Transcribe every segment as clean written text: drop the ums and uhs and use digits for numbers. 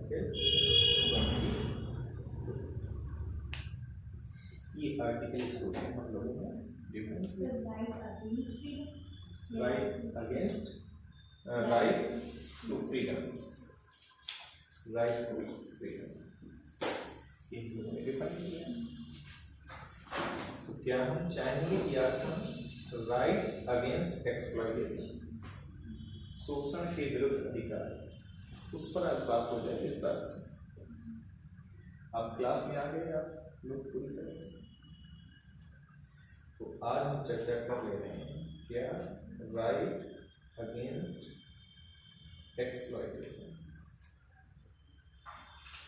Article 20। ये article student हम लोगों ने difference right against right to freedom, right to freedom ये हम लोगों ने डिफाइन किया। तो क्या हम चाहेंगे कि आज हम राइट अगेंस्ट एक्सप्लॉयटेशन, शोषण के विरुद्ध अधिकार, उस पर आज बात हो जाए विस्तार से। आप क्लास में आ गए आप लोग पूरी तरह से। तो आज हम चर्चा कर ले रहे हैं क्या राइट अगेंस्ट एक्सप्लॉयटेशन,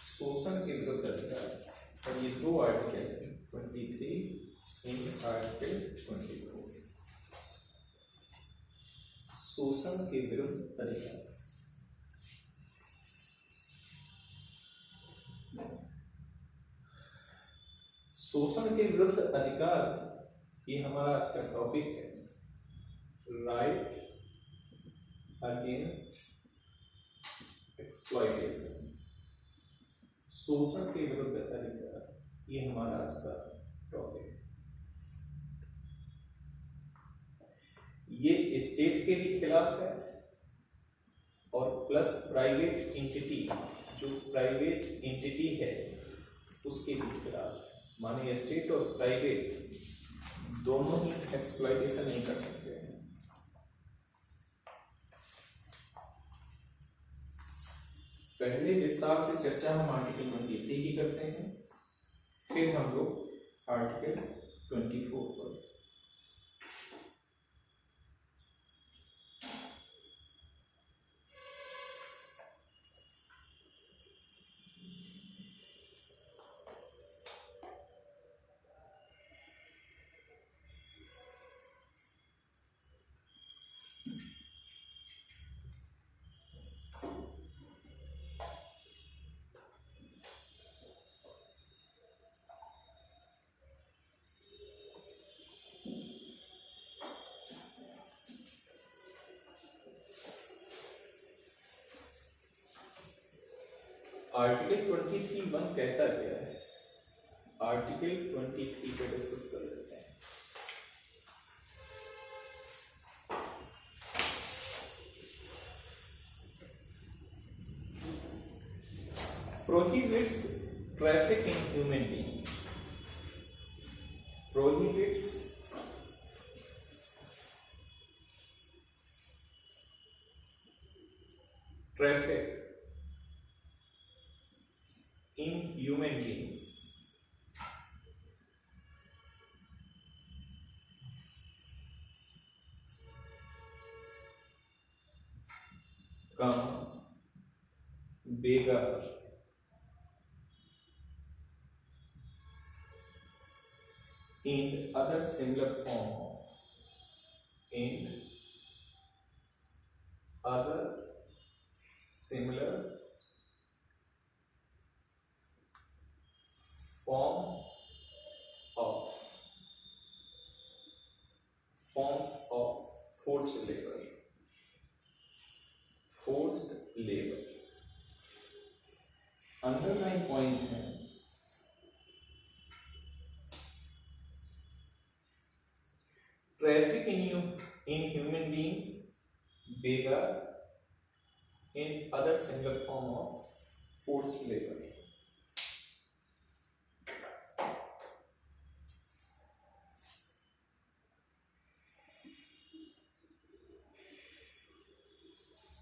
शोषण के विरुद्ध अधिकार। और ये दो आर्टिकल 23 इन आर्टिकल 24, शोषण के विरुद्ध अधिकार। शोषण के विरुद्ध अधिकार ये हमारा आज का टॉपिक है। राइट अगेंस्ट एक्सप्लॉयटेशन, शोषण के विरुद्ध अधिकार ये हमारा आज का टॉपिक है। ये स्टेट के भी खिलाफ है और प्लस प्राइवेट एंटिटी, जो प्राइवेट एंटिटी है उसके भी खिलाफ है। माने स्टेट और प्राइवेट दोनों ही एक्सप्लॉयटेशन नहीं कर सकते हैं। पहले विस्तार से चर्चा हम आर्टिकल 23 की करते हैं, फिर हम लोग आर्टिकल 24 पर। आर्टिकल 23(1) कहता क्या है? आर्टिकल 23 पे डिस्कस कर लेते हैं। Prohibits traffic in human beings. Prohibits traffic in human beings. बेगार and other similar form of other similar forms of forced labor. Underline point है traffic in human beings, begar, in other similar form of forced labour.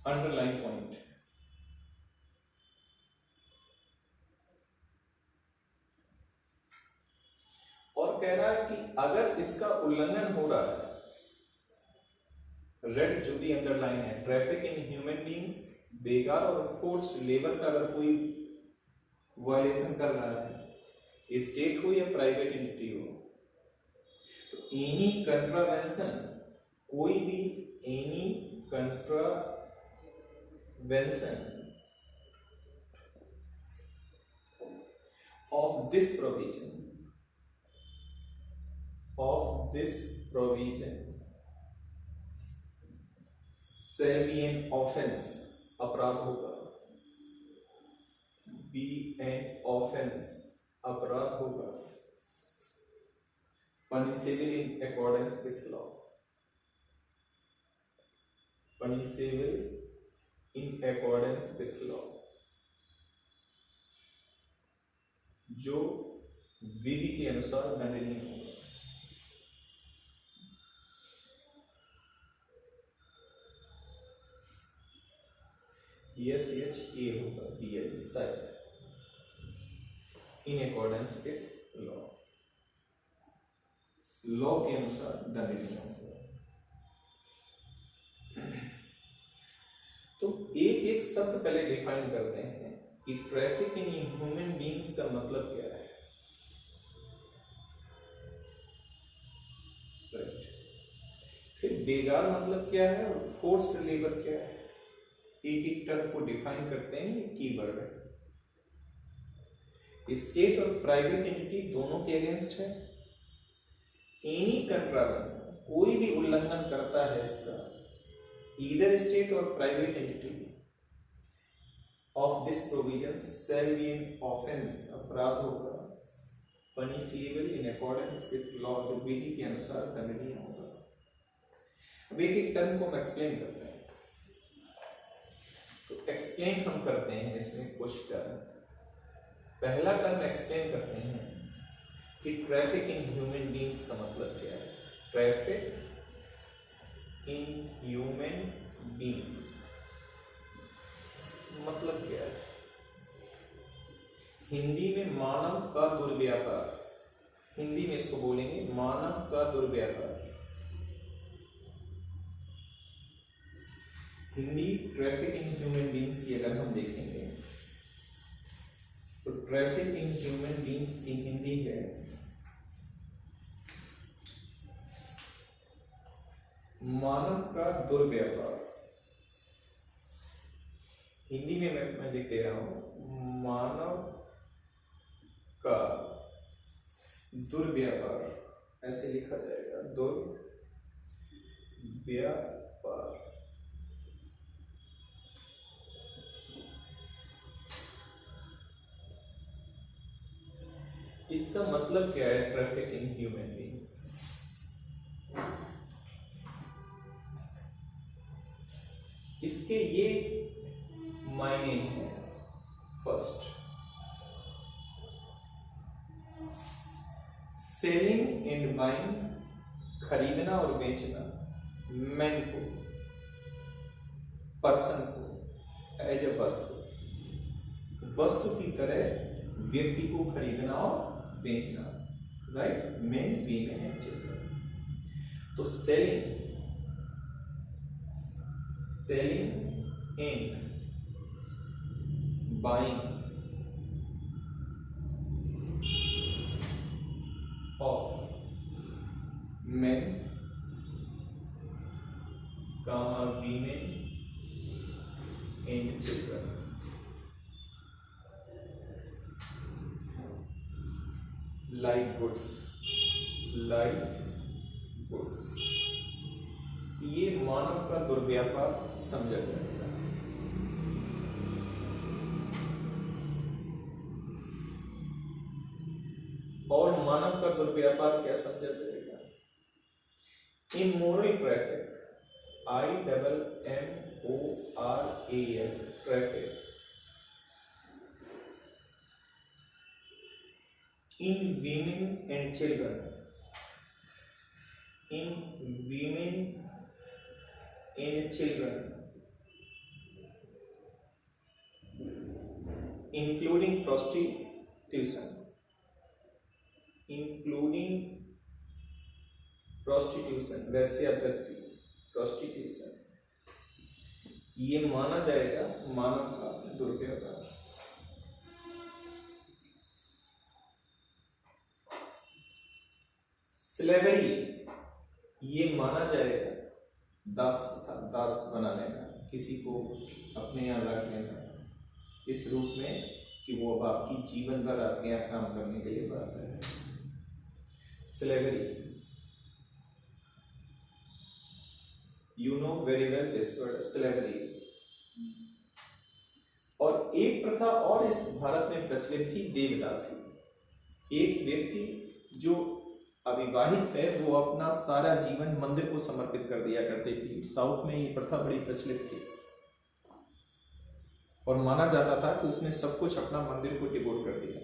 Underline point और कह रहा है कि अगर इसका उल्लंघन हो रहा है, रेड जो भी अंडरलाइन है, ट्रैफिक इन ह्यूमन बीइंग्स, बेगार और फोर्स्ड लेबर का अगर कोई वायलेशन कर रहा है, स्टेट हो या प्राइवेट एंटिटी हो, तो एनी कंट्रावेंशन, कोई भी any contravention of this provision shall be an offense, अपराध होगा, बी एन ऑफेंस, अपराध होगा, punishable in accordance with law, punishable in accordance with law, जो विधि के अनुसार दंडनीय होगा। SHA होगा, BLE शायद, in accordance with law, law के अनुसार दंडनीय होगा। तो एक एक शब्द पहले डिफाइन करते हैं कि ट्रैफिक इन ह्यूमन बीइंग्स का मतलब क्या है। फिर बेगार मतलब क्या है और फोर्स्ड लेबर क्या है, एक एक टर्म को डिफाइन करते हैं, ये कीवर्ड है। स्टेट और प्राइवेट एंटिटी दोनों के अगेंस्ट है। एनी कंट्रावेंशन, कोई भी उल्लंघन करता है इसका, ईदर स्टेट और private entity of this provision shall be an offence, अपराध होगा, punishable in accordance with law, जो विधि के अनुसार दंडनीय होगा। अब एक एक टर्म को हम एक्सप्लेन करते हैं। तो एक्सप्लेन हम करते हैं इसमें कुछ टर्म। पहला टर्म एक्सप्लेन करते हैं कि ट्रैफिक इन ह्यूमन बीइंग्स का मतलब क्या है। ट्रैफिक इन ह्यूमन बीइंग्स मतलब क्या है। हिंदी में मानव का दुर्व्यापार, हिंदी में इसको बोलेंगे मानव का दुर्व्यापार। Hindi traffic in human beings की अगर हम देखेंगे तो ट्रैफिक इन ह्यूमन बीइंग्स की हिंदी है मानव का दुर्व्यापार। हिंदी में मैं लिख दे रहा हूं, मानव का दुर्व्यापार, ऐसे लिखा जाएगा, दुर्व्यापार। इसका मतलब क्या है ट्रैफिक इन ह्यूमन बीइंग्स। इसके ये मायने हैं। फर्स्ट, सेलिंग एंड बाइंग, खरीदना और बेचना, मैन को, पर्सन को, एज ए वस्तु, वस्तु की तरह व्यक्ति को खरीदना और बेचना, right, men women and children. तो selling and buying of men, women and children. Like goods, ये मानव का दुर्व्यापार समझा जाएगा। और मानव का दुर्व्यापार क्या समझा जाएगा? Immoral traffic, IMMORAL, traffic in women and children, including prostitution, वैश्यावृत्ति, prostitution, ये माना जाएगा मानव का दुर्व्यवहार। स्लेवरी, ये माना जाएगा दास बना लेना, किसी को अपने यहाँ रख लेना इस रूप में कि वो अब आपकी जीवन भर आपके यहाँ काम करने के लिए बाध्य है। Slavery, you know very well this word slavery. और एक प्रथा और इस भारत में प्रचलित थी, देवदासी। एक व्यक्ति जो अविवाहित है वो अपना सारा जीवन मंदिर को समर्पित कर दिया करते थे। साउथ में ये प्रथा बड़ी प्रचलित थी और माना जाता था कि उसने सब कुछ अपना मंदिर को डिवोट कर दिया।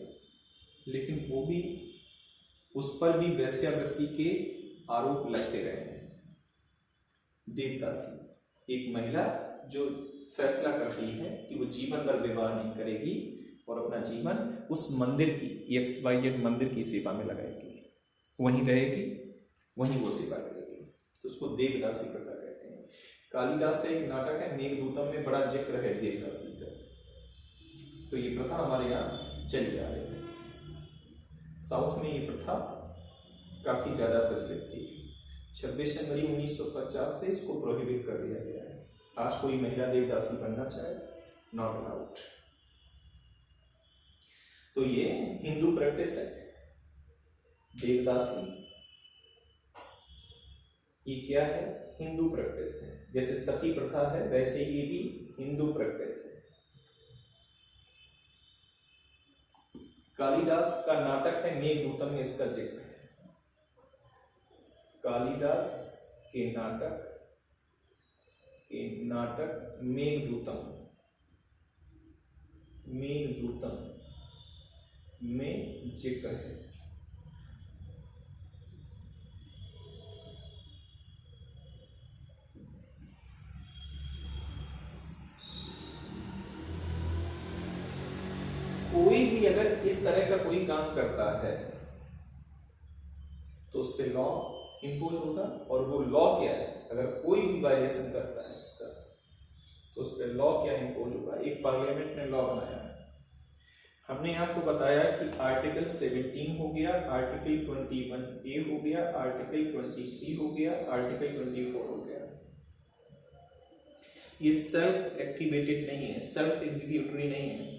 लेकिन वो भी, उस पर भी वेश्यावृत्ति के आरोप लगते रहे हैं। देवदासी एक महिला जो फैसला करती है कि वो जीवन भर विवाह नहीं करेगी और अपना जीवन उस मंदिर की, XYZ मंदिर की सेवा में लगाएगी, वहीं रहेगी, वहीं वो सेवा करेगी, तो उसको देवदासी प्रथा कहते हैं। कालिदास का एक नाटक है मेघदूतम में बड़ा जिक्र है देवदासी का। तो ये प्रथा हमारे यहाँ चली आ रही है। साउथ में ये प्रथा काफी ज्यादा प्रचलित थी। 26 जनवरी 1950 से इसको प्रोहिबिट कर दिया गया है। आज कोई महिला देवदासी बनना चाहे, नॉट अलाउड। तो ये हिंदू प्रैक्टिस है देवदासी। ये क्या है? हिंदू प्रैक्टिस है। जैसे सती प्रथा है वैसे ये भी हिंदू प्रैक्टिस है। कालिदास का नाटक है मेघदूतम में इसका जिक्र है। कालिदास के नाटक मेघदूतम में जिक्र है। कोई भी अगर इस तरह का कोई काम करता है तो उस पर लॉ इंपोज होगा। और वो लॉ क्या है? अगर कोई भी वायलेशन करता है इसका तो उस पर लॉ क्या इंपोज होगा? एक पार्लियामेंट ने लॉ बनाया है। हमने आपको बताया कि आर्टिकल 17 हो गया, आर्टिकल 21A हो गया, आर्टिकल 23 हो गया, आर्टिकल 24 हो गया। ये सेल्फ एक्टिवेटेड नहीं है, सेल्फ एग्जीक्यूटरी नहीं है।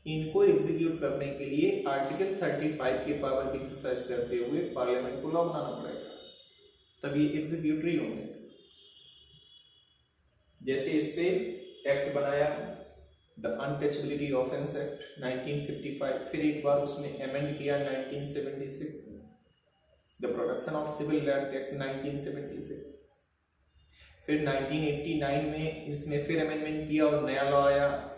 इनको एग्जीक्यूट करने के लिए आर्टिकल 35 के पावर की एक्सरसाइज करते हुए पार्लियामेंट को लॉ बनाना पड़ेगा, तभी एग्जीक्यूटरी होंगे। जैसे इस पे एक्ट बनाया द अनटचेबिलिटी ऑफेंस एक्ट 1955, फिर एक बार उसने अमेंड किया 1976 में, the protection of civil right act 1976, फिर 1989 में इसमें फिर अमेंडमेंट किया और नया लॉ आया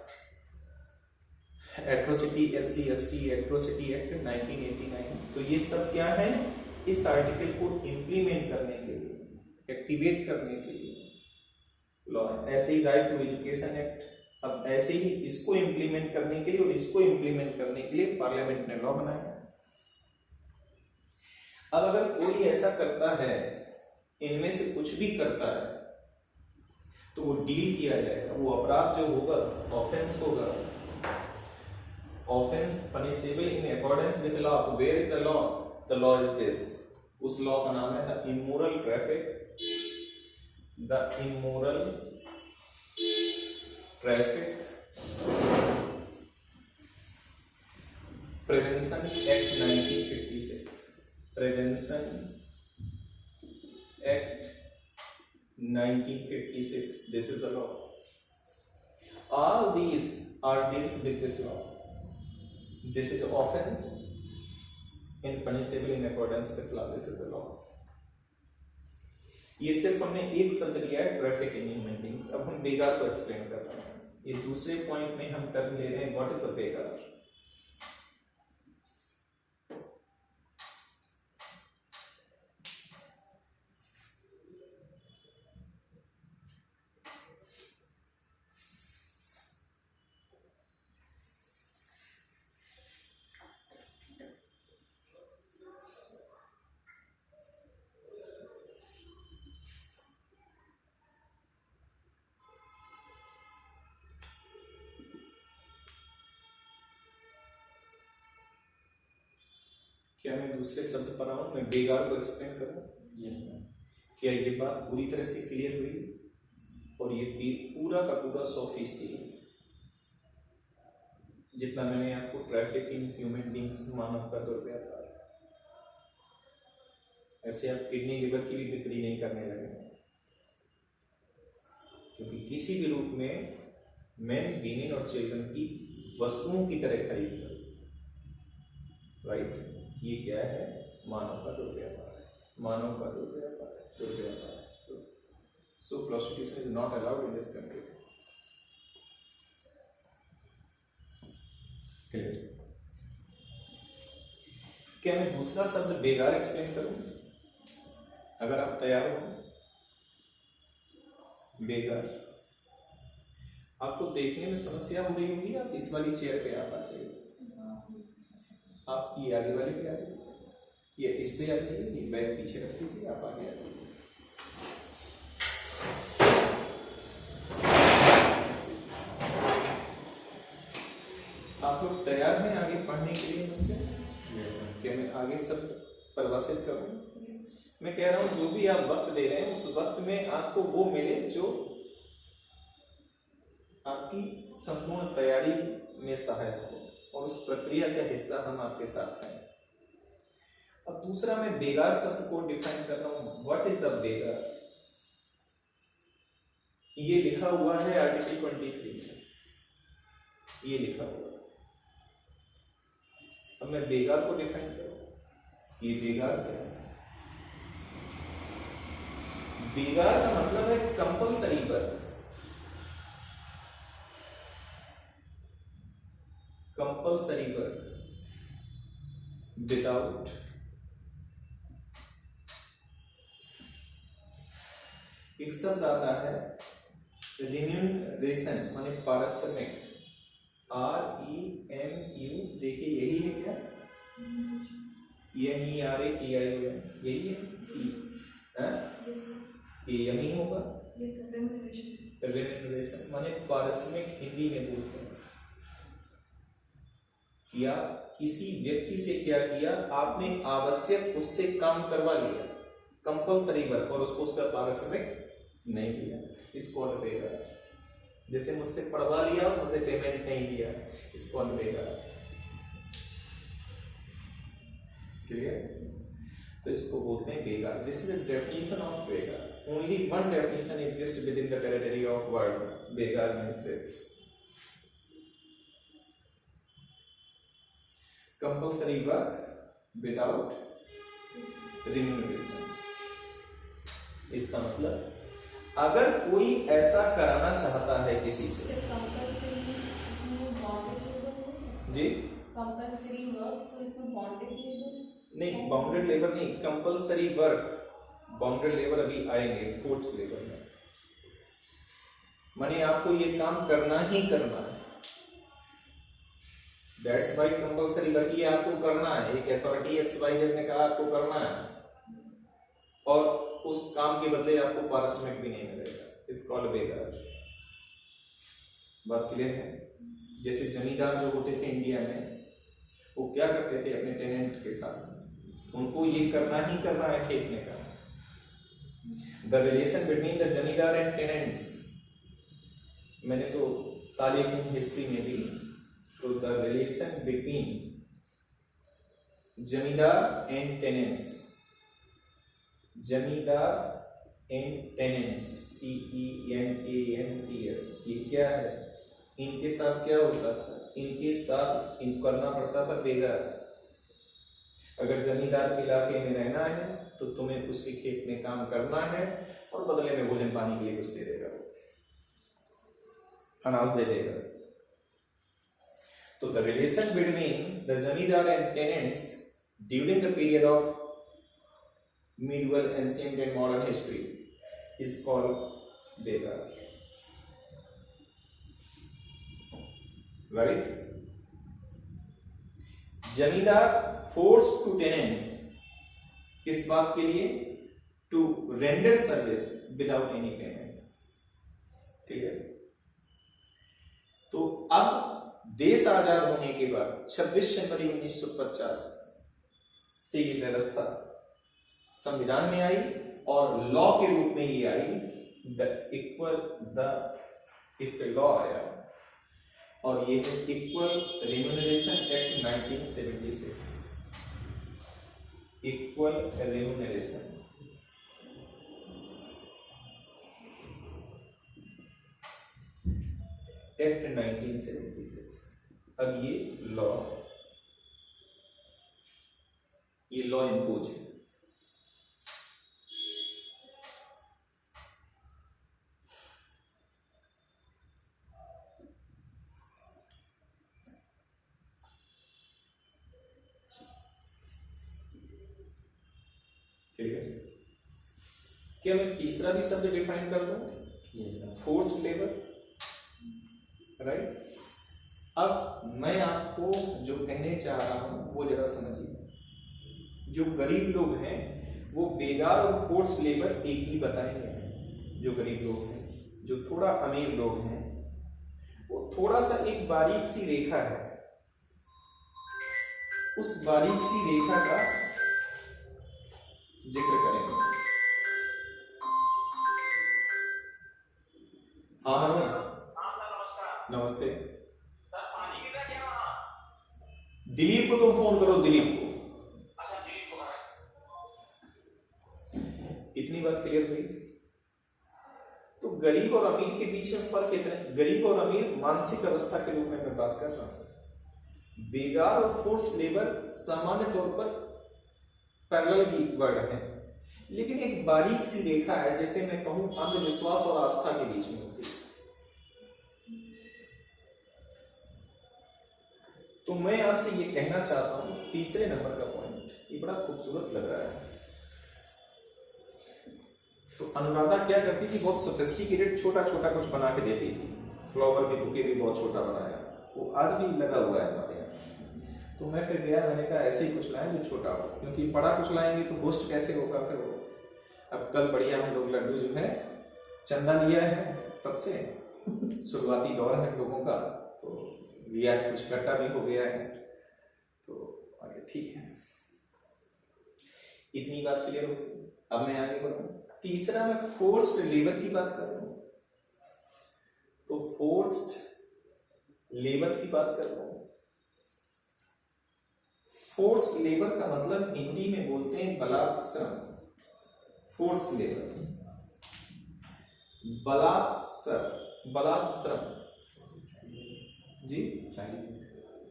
एट्रोसिटी SC/ST एट्रोसिटी एक्ट 1989। तो ये सब क्या है? इस आर्टिकल को इंप्लीमेंट करने के लिए, एक्टिवेट करने के लिए लॉ है। ऐसे ही राइट टू एजुकेशन एक्ट, अब ऐसे ही इसको इंप्लीमेंट करने के लिए और इसको इंप्लीमेंट करने के लिए पार्लियामेंट ने लॉ बनाया। अब अगर कोई ऐसा करता है, इनमें से कुछ भी करता है, तो वो डील किया जाएगा। वो अपराध जो होगा, ऑफेंस होगा, offence punishable in accordance with law. तो where is the law? The law is this. उस लॉ का नाम है the immoral traffic prevention act 1956। Prevention act 1956, this is the law. All these are deals with this law. This is offense in punishable in accordance with law. This is the law. ये सिर्फ हमने एक शब्द लिया है, traffic in human beings. अब हम बेगार को एक्सप्लेन कर रहे हैं। ये दूसरे पॉइंट में हम टर्म ले रहे हैं, व्हाट इज द बेगार। क्या मैं दूसरे शब्द पर आऊं? मैं बेगार को एक्सप्लेन करूं? Yes ma'am. क्या ये बात पूरी तरह से क्लियर हुई? और ये पूरा का पूरा 100% जितना मैंने आपको ट्रैफिक इन ह्यूमन बीइंग्स, मानव का दुर्व्यवहार, ऐसे आप किडनी लिवर की भी बिक्री नहीं करने लगे, क्योंकि किसी भी रूप में मेन वीमेन और चिल्ड्रन की वस्तुओं की तरह खरीद कर, राइट। ये क्या है? मानव का दुर्व्यवहार है, मानव का दुर्व्यवहार है, दुर्व्यवहार है। So prostitution is not allowed in this country. क्या मैं दूसरा शब्द बेगार एक्सप्लेन करूं? अगर आप तैयार हो। बेगार आपको देखने में समस्या हो रही होगी, आप इस वाली चेयर पे आप आ जाइए, आप ये आगे वाले पे आ जाइए, ये इस पे आ जाइए, ये बैग पीछे रख दीजिए, आप आगे आ जाइए। आप लोग तैयार हैं आगे पढ़ने के लिए मुझसे? क्या मैं आगे सब परिभाषित करूं? मैं कह रहा हूं जो भी आप वक्त दे रहे हैं उस वक्त में आपको वो मिले जो आपकी संपूर्ण तैयारी में सहायक हो, और उस प्रक्रिया का हिस्सा हम आपके साथ हैं। अब दूसरा मैं बेगार शब्द को डिफाइन कर रहा हूं। What is the begar? ये लिखा हुआ है आर्टिकल 23 में, ये लिखा हुआ है। अब मैं बेगार को डिफाइन करूं, ये बेगार क्या है? बेगार का मतलब है compulsory work, compulsory work without एक शब्द आता है रिम्यूनरेशन, माने पारिश्रमिक, REMU, देखिए यही है क्या? MERATION, यही है? ये यमी होगा। रेम्यूनरेशन माने पारिश्रमिक, हिंदी में बोलते हैं। किया, किसी व्यक्ति से क्या किया? आपने आवश्यक उससे काम करवा लिया, कंपल्सरी वर्क, और उसको उसका पारिश्रमिक नहीं दिया, इसको बेगार। जैसे मुझसे पढ़वा लिया और मुझे पेमेंट नहीं दिया, इसको बेगार। क्लियर? तो इसको बोलते हैं begar. This is the definition of begar. Only one definition exist within the territory of word. Begar means this: compulsory work without remuneration. इसका मतलब अगर कोई ऐसा कराना चाहता है किसी से, जी कंपल्सरी वर्क, तो इसमें बॉन्डेड लेबर नहीं, बाउंडेड लेबर नहीं, कंपल्सरी वर्क। बाउंडेड लेबर अभी आएंगे, फोर्स्ड लेबर में। माने आपको ये काम करना ही करना है, दैट्स वाई कंपल्सरी वर्क। ये आपको करना है, एक अथॉरिटी XYZ ने कहा आपको करना है, और उस काम के बदले आपको पारिश्रमिक भी नहीं मिलेगा, इस कॉल्ड बेगार। बात क्लियर है? जैसे जमींदार जो होते थे इंडिया में, वो क्या करते थे अपने टेनेंट के साथ? उनको ये करना ही करना है खेत में काम। द रिलेशन बिटवीन द जमींदार एंड टेनेंट्स, मैंने तो तालीम हिस्ट्री में भी, तो द रिलेशन बिटवीन जमींदार एंड टेनेंट्स, जमींदार एंड टेनेंट्स, TENANTS, ये क्या है? इनके साथ क्या होता था? इनके साथ करना पड़ता था बेगार। अगर जमींदार के इलाके में रहना है तो तुम्हें उसके खेत में काम करना है, और बदले में भोजन पानी के लिए कुछ दे देगा, अनाज दे देगा। तो द रिलेशन बिटवीन द जमींदार and tenants during the period of medieval, ancient and modern history is called begar, right? जमींदार फोर्स टू टेनेंट्स, किस बात के लिए? To render service without any payments. Clear? तो अब देश आजाद होने के बाद 26 जनवरी 1950 से ये व्यवस्था संविधान में आई, और लॉ के रूप में ये आई, इस पे लॉ आया, और ये है equal remuneration act 1976। Equal remuneration, act 1976। अब ये लॉ इम्पोज है। क्या मैं तीसरा भी शब्द डिफाइन कर दूं? Force labour, right. अब मैं आपको जो कहने चाह रहा हूं वो जरा समझिए। जो गरीब लोग हैं वो बेगार और फोर्स लेबर एक ही बताएंगे। जो गरीब लोग हैं, जो थोड़ा अमीर लोग हैं, वो थोड़ा सा एक बारीक सी रेखा है, उस बारीक सी रेखा का जिक्र करेंगे। हाँ मनोज, नमस्ते। दिलीप को तुम फोन करो, दिलीप को। इतनी बात क्लियर हुई। तो गरीब और अमीर के बीच में फर्क इतना है। गरीब और अमीर मानसिक अवस्था के रूप में मैं बात कर रहा हूं। बेगार और फोर्स लेबर सामान्य तौर पर पैरेलल वर्ड है, लेकिन एक बारीक सी रेखा है, जैसे मैं कहूं अंधविश्वास और आस्था के बीच में होती है। तो मैं आपसे ये कहना चाहता हूं, तीसरे नंबर का पॉइंट, ये बड़ा खूबसूरत लग रहा है। तो अनुराधा क्या करती थी, बहुत सोफिस्टिकेटेड छोटा छोटा कुछ बना के देती थी। फ्लावर भी, बुके भी बहुत छोटा बनाया, वो आज भी लगा हुआ है हमारे यहाँ। तो मैं फिर गया, मैंने कहा ऐसे ही कुछ लाएं जो छोटा हो, क्योंकि बड़ा कुछ लाएंगे तो होस्ट कैसे होगा फिर वो। अब कल बढ़िया हम लोग लड्डू जो है चंदा लिया है सबसे, शुरुआती दौर है लोगों का, तो लिया है, कुछ इकट्ठा भी हो गया है, तो आगे ठीक है। इतनी बात क्लियर हो। अब मैं आगे बढ़ूं। तीसरा मैं फोर्स्ड लेबर की बात कर रहा हूं। तो फोर्स्ड लेबर की बात कर रहा हूं। फोर्स्ड लेबर का मतलब हिंदी में बोलते हैं बलात् श्रम। फोर्स्ड लेबर, बलात् श्रम जी।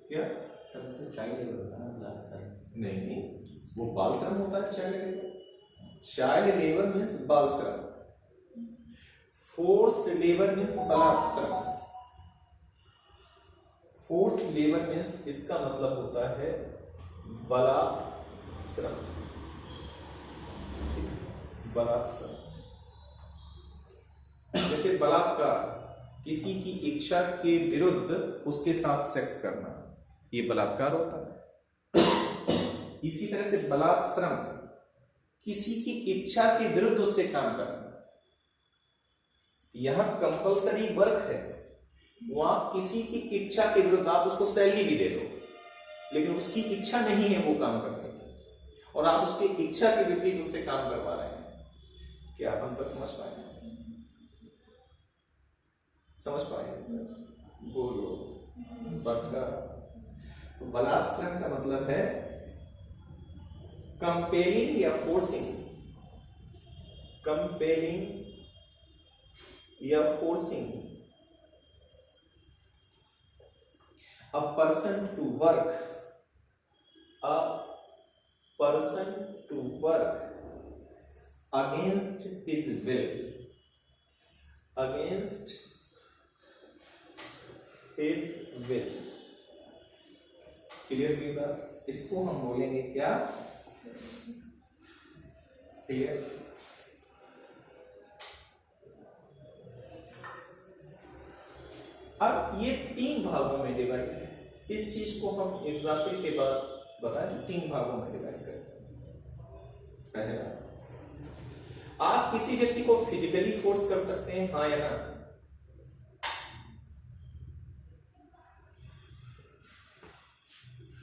क्या सब तो चाइल्ड लेबर होता है ना, श्रम नहीं, वो बाल श्रम होता है। Child labour, child labour means बाल श्रम, फोर्स्ड लेबर मीन्स बलात् श्रम। फोर्स्ड लेबर मीन्स इसका मतलब होता है बलात् श्रम, बलात् श्रम। जैसे बलात्कार, किसी की इच्छा के विरुद्ध उसके साथ सेक्स करना, ये बलात्कार होता है। इसी तरह से बलात् श्रम, किसी की इच्छा के विरुद्ध उससे काम करना। यहां कंपल्सरी वर्क है, वहां किसी की इच्छा के विरुद्ध आप उसको सैलरी भी दे दो, लेकिन उसकी इच्छा नहीं है वो काम करने की, और आप उसकी इच्छा के विपरीत उससे काम करवा रहे हैं। क्या आप अंतर समझ पाए? समझ पाए? बोलो बटला। तो बलात् श्रम का मतलब है कंपेलिंग या फोर्सिंग, कंपेलिंग या forcing a person to work, a person to work against his will, against his will। Clear की बात? इसको हम बोलेंगे क्या? क्लियर? अब ये 3 भागों में डिवाइड है। इस चीज को हम एग्जाम्पल के बाद बताएं, 3 भागों में डिवाइड करें। पहला, आप किसी व्यक्ति को फिजिकली फोर्स कर सकते हैं, हाँ या ना?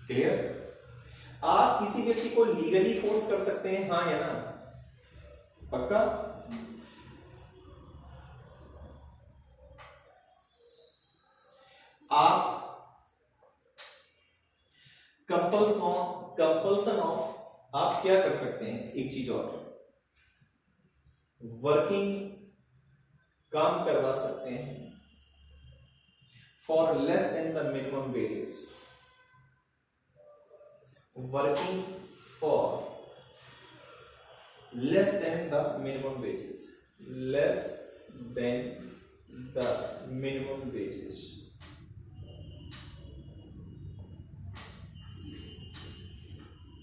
क्लियर? आप किसी व्यक्ति को लीगली फोर्स कर सकते हैं, हाँ या ना? पक्का? आप कंपल्सन ऑफ आप क्या कर सकते हैं? एक चीज और, वर्किंग काम करवा सकते हैं, for less than the minimum wages. Working for less than the minimum wages. Less than the minimum wages.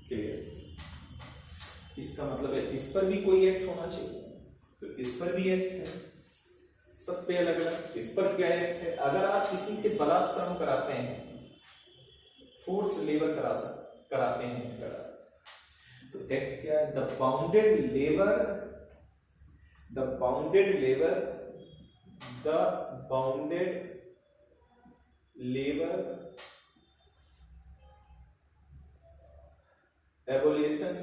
Clear? इसका मतलब है इस पर भी कोई एक्ट होना चाहिए, तो इस पर भी एक्ट है, सब पे अलग अलग। इस पर क्या एक्ट है? अगर आप किसी से बलात् श्रम कराते हैं, फोर्स लेबर कराते हैं, तो एक्ट क्या है? The bounded labour Abolition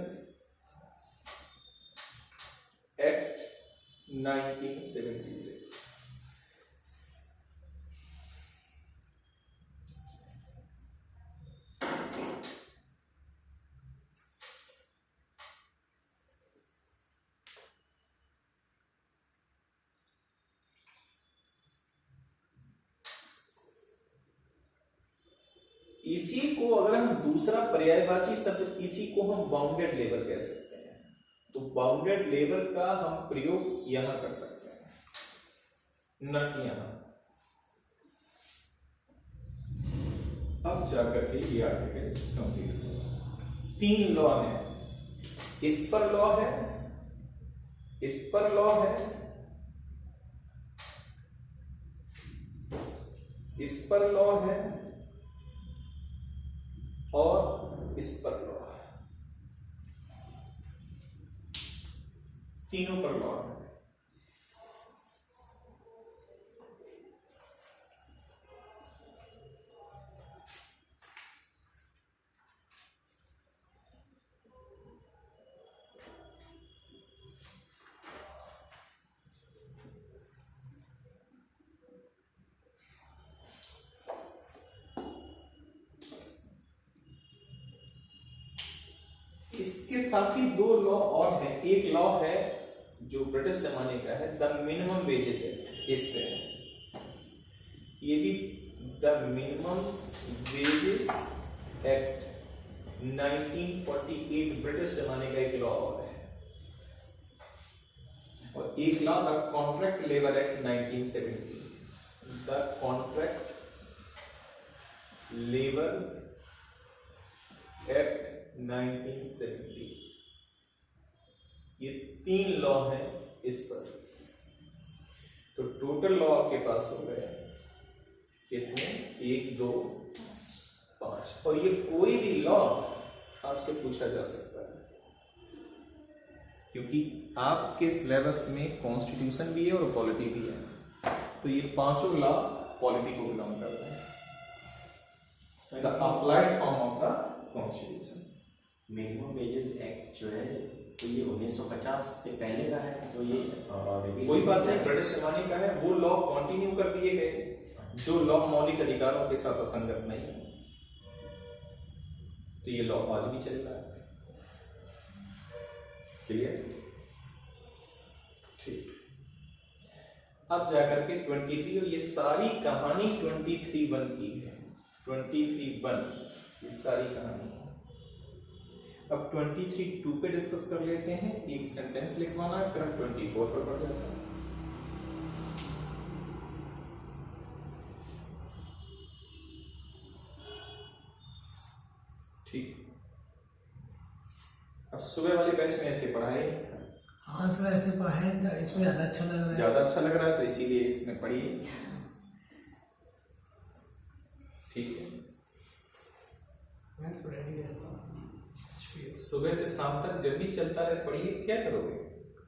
Act 1976। इसी को अगर हम दूसरा पर्यायवाची शब्द, इसी को हम बाउंडेड लेबर कह सकते हैं। तो बाउंडेड लेबर का हम प्रयोग यहां कर सकते हैं, न कि यहां। अब जाकर के ये आर्टिकल कंप्लीट हुआ। 3 लॉ है, इस पर लॉ है, इस पर लॉ है, इस पर लॉ है और इस पर लॉ है, तीनों पर लॉ है। इसके साथ ही 2 लॉ और हैं। एक लॉ है जो ब्रिटिश जमाने का है, द मिनिमम वेजेस एक्ट, इस पे है। ये भी the minimum wages act 1948, British जमाने का एक लॉ और है। और एक law the contract labour act 1970, the contract labour act 1970। ये 3 लॉ हैं इस पर। तो टोटल लॉ आपके पास हो गए कितने? 1 2 5। और ये कोई भी लॉ आपसे पूछा जा सकता है, क्योंकि आपके सिलेबस में कॉन्स्टिट्यूशन भी है और पॉलिटी भी है। तो ये 5 लॉ पॉलिटी को बिलोंग करते हैं, the applied form of the constitution. Minimum wages act जो है तो ये 1950 से पहले का है, तो ये कोई बात नहीं, ब्रिटिश जमाने का है। वो लॉ कंटिन्यू कर दिए गए जो लॉ मौलिक अधिकारों के साथ असंगत नहीं है, तो ये लॉ आज भी चल रहा है। क्लियर? ठीक। अब जाकर के 23, और ये सारी कहानी 23(1) की है। 23(1) ये सारी कहानी। अब 23(2) पे डिस्कस कर लेते हैं। एक सेंटेंस लिखवाना है, फिर हम 24 पर बढ़ जाते हैं। ठीक। अब सुबह वाले बैच में ऐसे पढ़ाए, हाँ सर ऐसे पढ़ाया था, इसमें ज़्यादा अच्छा लग रहा है। ज्यादा अच्छा लग रहा है, तो इसीलिए इसमें पढ़िए। ठीक है, मैं तो रेडी रहता हूँ। सुबह से शाम तक जब भी चलता रहे पढ़िए। क्या करोगे?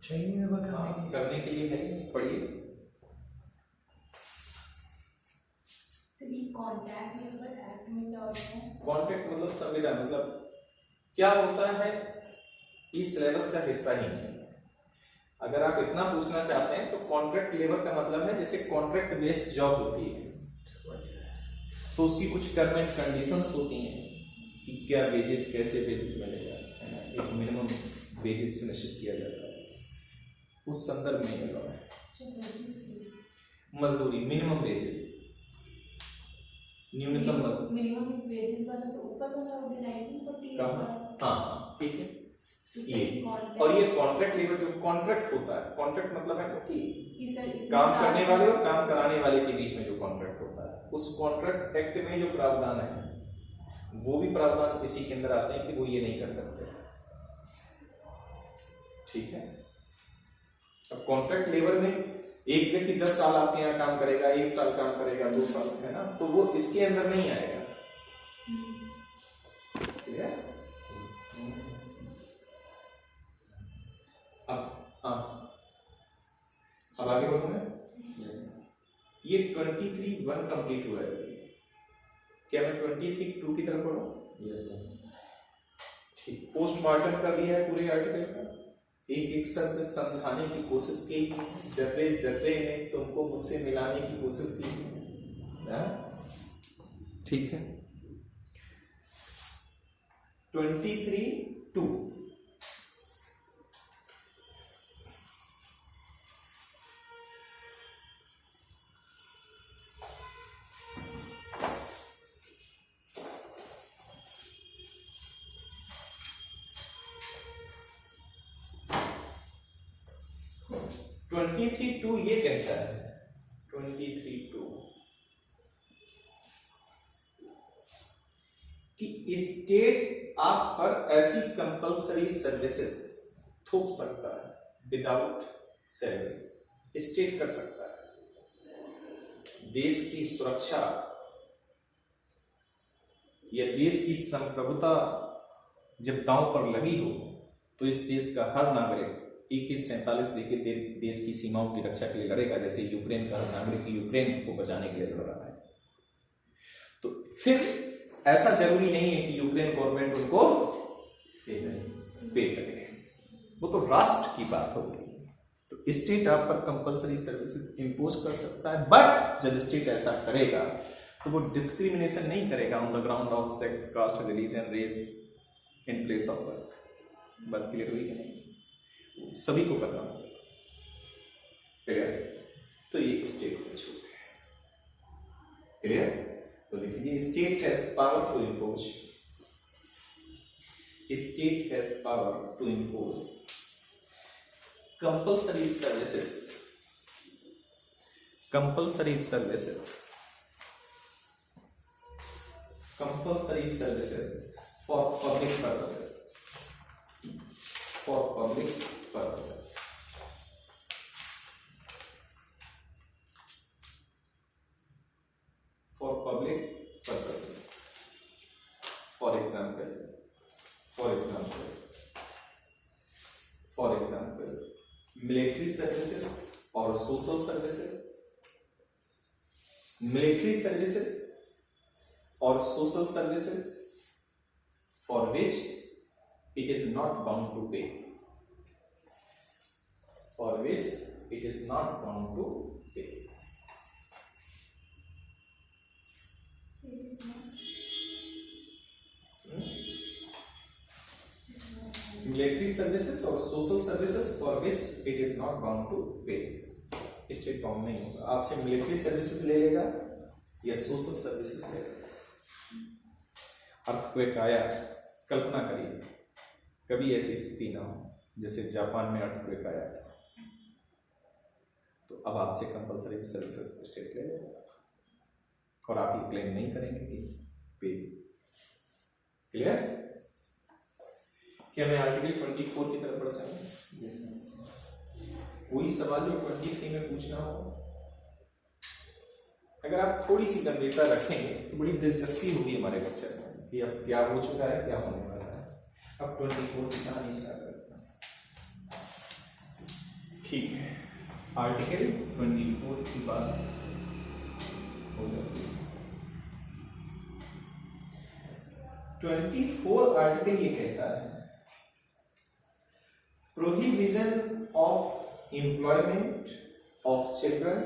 ट्रेनिंग में करने के लिए है, पढ़िए। सर ये कॉन्टैक्ट लेबर एक्ट में क्या होता है? कॉन्ट्रैक्ट मतलब संविधान, मतलब क्या होता है, इस सिलेबस का हिस्सा ही नहीं है। अगर आप इतना पूछना चाहते हैं तो कॉन्ट्रैक्ट लेबर का मतलब है जैसे कॉन्ट्रैक्ट बेस्ड जॉब होती है, तो उसकी कुछ टर्म एंड कंडीशंस होती हैं कि क्या वेजेज, कैसे वेजेज मिलेगा, है ना, एक मिनिमम वेजेज सुनिश्चित किया जाता है। उस संदर्भ में ये लॉ है। मजदूरी, मिनिमम वेजेस, न्यूनतम मतलब मिनिमम वेजेस वाला तो ऊपर वाला हो गया 1940 हाँ हाँ ठीक है। तो ये सही कॉन्ट्रैक्ट और ये कॉन्ट्रैक्ट लेबर जो कॉन्ट्रैक्ट होता है, कॉन्ट्रैक्ट मतलब है ना कि कि सर इतने काम साल करने वाले और काम कराने वाले के बीच में जो कॉन्ट्रैक्ट होता है, उस कॉन्ट्रैक्ट एक्ट में जो प्रावधान है वो भी प्रावधान इसी के अंदर आते हैं कि वो ये नहीं कर सकते। ठीक है। अब कॉन्ट्रैक्ट लेबर में एक व्यक्ति 10 साल आपके यहाँ काम करेगा, 1 साल काम करेगा, 2 साल, है ना, तो वो इसके अंदर नहीं आएगा। ठीक है। अब आगे बढ़ो मैं। ये 23(1) कंप्लीट हुआ है, क्या मैं 23(2) की तरफ बढ़ूं? Yes sir. ठीक। पोस्टमार्टम कर लिया है पूरे आर्टिकल का, एक एक शब्द समझाने की कोशिश की, जर्रे जर्रे ने तुमको मुझसे मिलाने की कोशिश की। ठीक है। 23(2) ये कहता है 23(2) कि स्टेट आप पर ऐसी कंपल्सरी सर्विसेज थोप सकता है विदाउट सैलरी। स्टेट कर सकता है। देश की सुरक्षा या देश की संप्रभुता जब दांव पर लगी हो तो इस देश का हर नागरिक AK-47 लेके देश की सीमाओं की रक्षा के लिए लड़ेगा, जैसे यूक्रेन का नागरिक यूक्रेन को बचाने के लिए लड़ रहा है। तो फिर ऐसा जरूरी नहीं है कि यूक्रेन गवर्नमेंट उनको पे करे, वो तो राष्ट्र की बात होगी। तो स्टेट आप पर कंपल्सरी सर्विसेज इंपोज कर सकता है, बट जब स्टेट ऐसा करेगा तो वो डिस्क्रिमिनेशन नहीं करेगा on the ground of sex, caste, religion, race in place of birth. बात क्लियर हुई कि नहीं? सभी को करना होगा। क्लियर? तो ये स्टेट को छूट है। क्लियर? तो लिखिए state has power to impose, state has power to impose compulsory services, compulsory services, compulsory services for public purposes, for public purposes. For public purposes. For example, military services or social services, military services or social services for which it is not bound to pay, for which it is not bound to pay. Military services or social services for which it is not bound to pay. State bound नहीं होगा, आपसे military services ले लेगा या social services ले लेगा। Earthquake आया, कल्पना करिए कभी ऐसी स्थिति ना हो जैसे जापान में अर्थक्वेक आया था, तो अब आपसे कंपल्सरी सर्विसेज स्टेट ले लेगा और आप ये क्लेम नहीं करेंगे कि पे। क्लियर? क्या मैं आर्टिकल 24 की तरफ बढ़ जाऊँ? Yes sir. कोई सवाल जो 23 में पूछना हो, अगर आप थोड़ी सी गंभीरता रखेंगे तो बड़ी दिलचस्पी होगी हमारे लेक्चर में कि अब क्या हो चुका है, क्या होने वाला है। अब 24 की कहानी स्टार्ट करते हैं। ठीक है, आर्टिकल 24 की बात हो जाती है। 24 आर्टिकल ये कहता है prohibition of employment of children,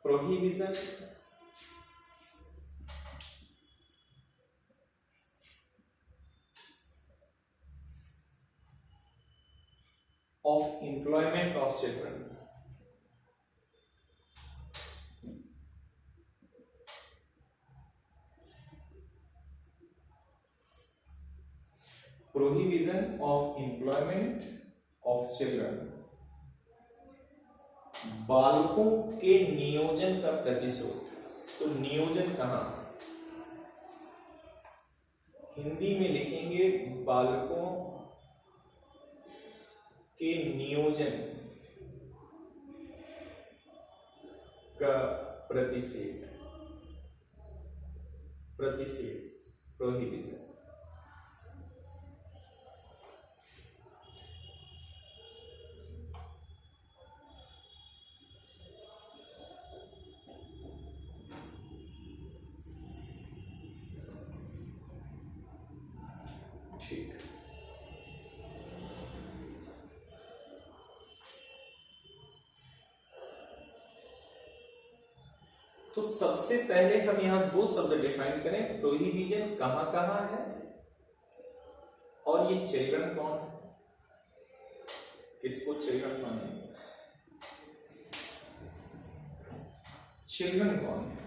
prohibition of employment of children, prohibition of employment of children, बालकों के नियोजन का प्रतिशोध। तो नियोजन कहां, हिंदी में लिखेंगे बालकों के नियोजन का प्रतिषेध, प्रोहिबिशन। ठीक, तो सबसे पहले हम यहां दो शब्द डिफाइन करें, प्रोहिबिशन कहां कहां है और ये चिल्ड्रन कौन है, किसको चिल्ड्रन मानेंगे, चिल्ड्रन कौन है।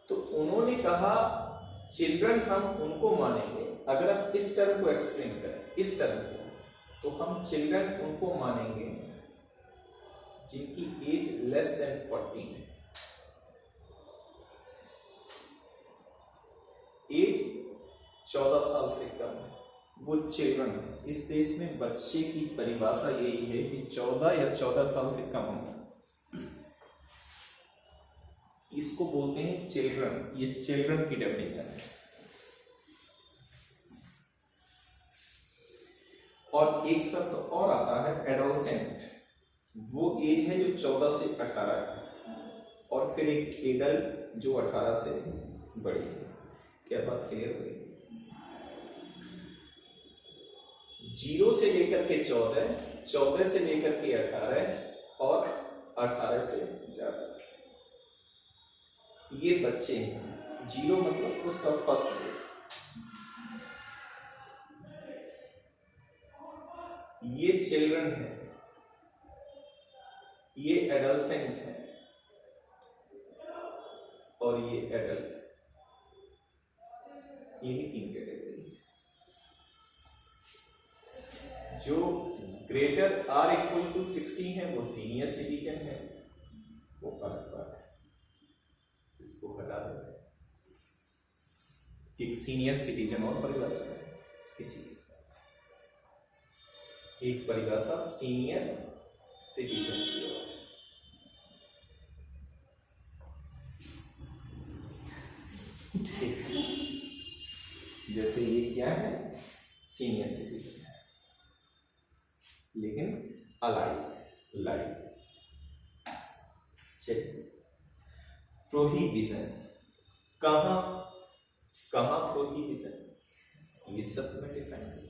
तो उन्होंने कहा चिल्ड्रन हम उनको मानेंगे, अगर आप इस टर्म को एक्सप्लेन करें, इस टर्म को, तो हम चिल्ड्रन उनको मानेंगे जिनकी एज लेस देन 14 है, एज 14 साल से कम है, वो चिल्ड्रन है। इस देश में बच्चे की परिभाषा यही है कि 14 या 14 साल से कम होगा, इसको बोलते हैं चिल्ड्रन। ये चिल्ड्रन की डेफिनेशन है। और एक शब्द और आता है एडोलसेंट, वो एज है जो 14 से 18 है, और फिर एक एडल्ट जो 18 से बड़ी है। क्या बात क्लियर हुई? 0 से लेकर के 14, 14 से लेकर के 18 और 18 से ज्यादा, ये बच्चे हैं। 0 मतलब उसका फर्स्ट ग्रेड, ये चिल्ड्रन है, ये एडल्सेंट है, और ये एडल्ट। यही 3 कैटेगरी। जो ग्रेटर आर इक्वल टू 16 है वो सीनियर सिटीजन है, वो अलग बात है, इसको हटा देते हैं। एक सीनियर सिटीजन और परिभाषा है इसी के साथ, एक परिभाषा सीनियर सिटीजन की ओर। जैसे ये क्या है, सीनियर सिटीजन है, लेकिन अलाइव लाइव। चलिए, प्रोहिबिशन कहां कहां प्रोहिबिशन, ये सब में डिफाइन करें।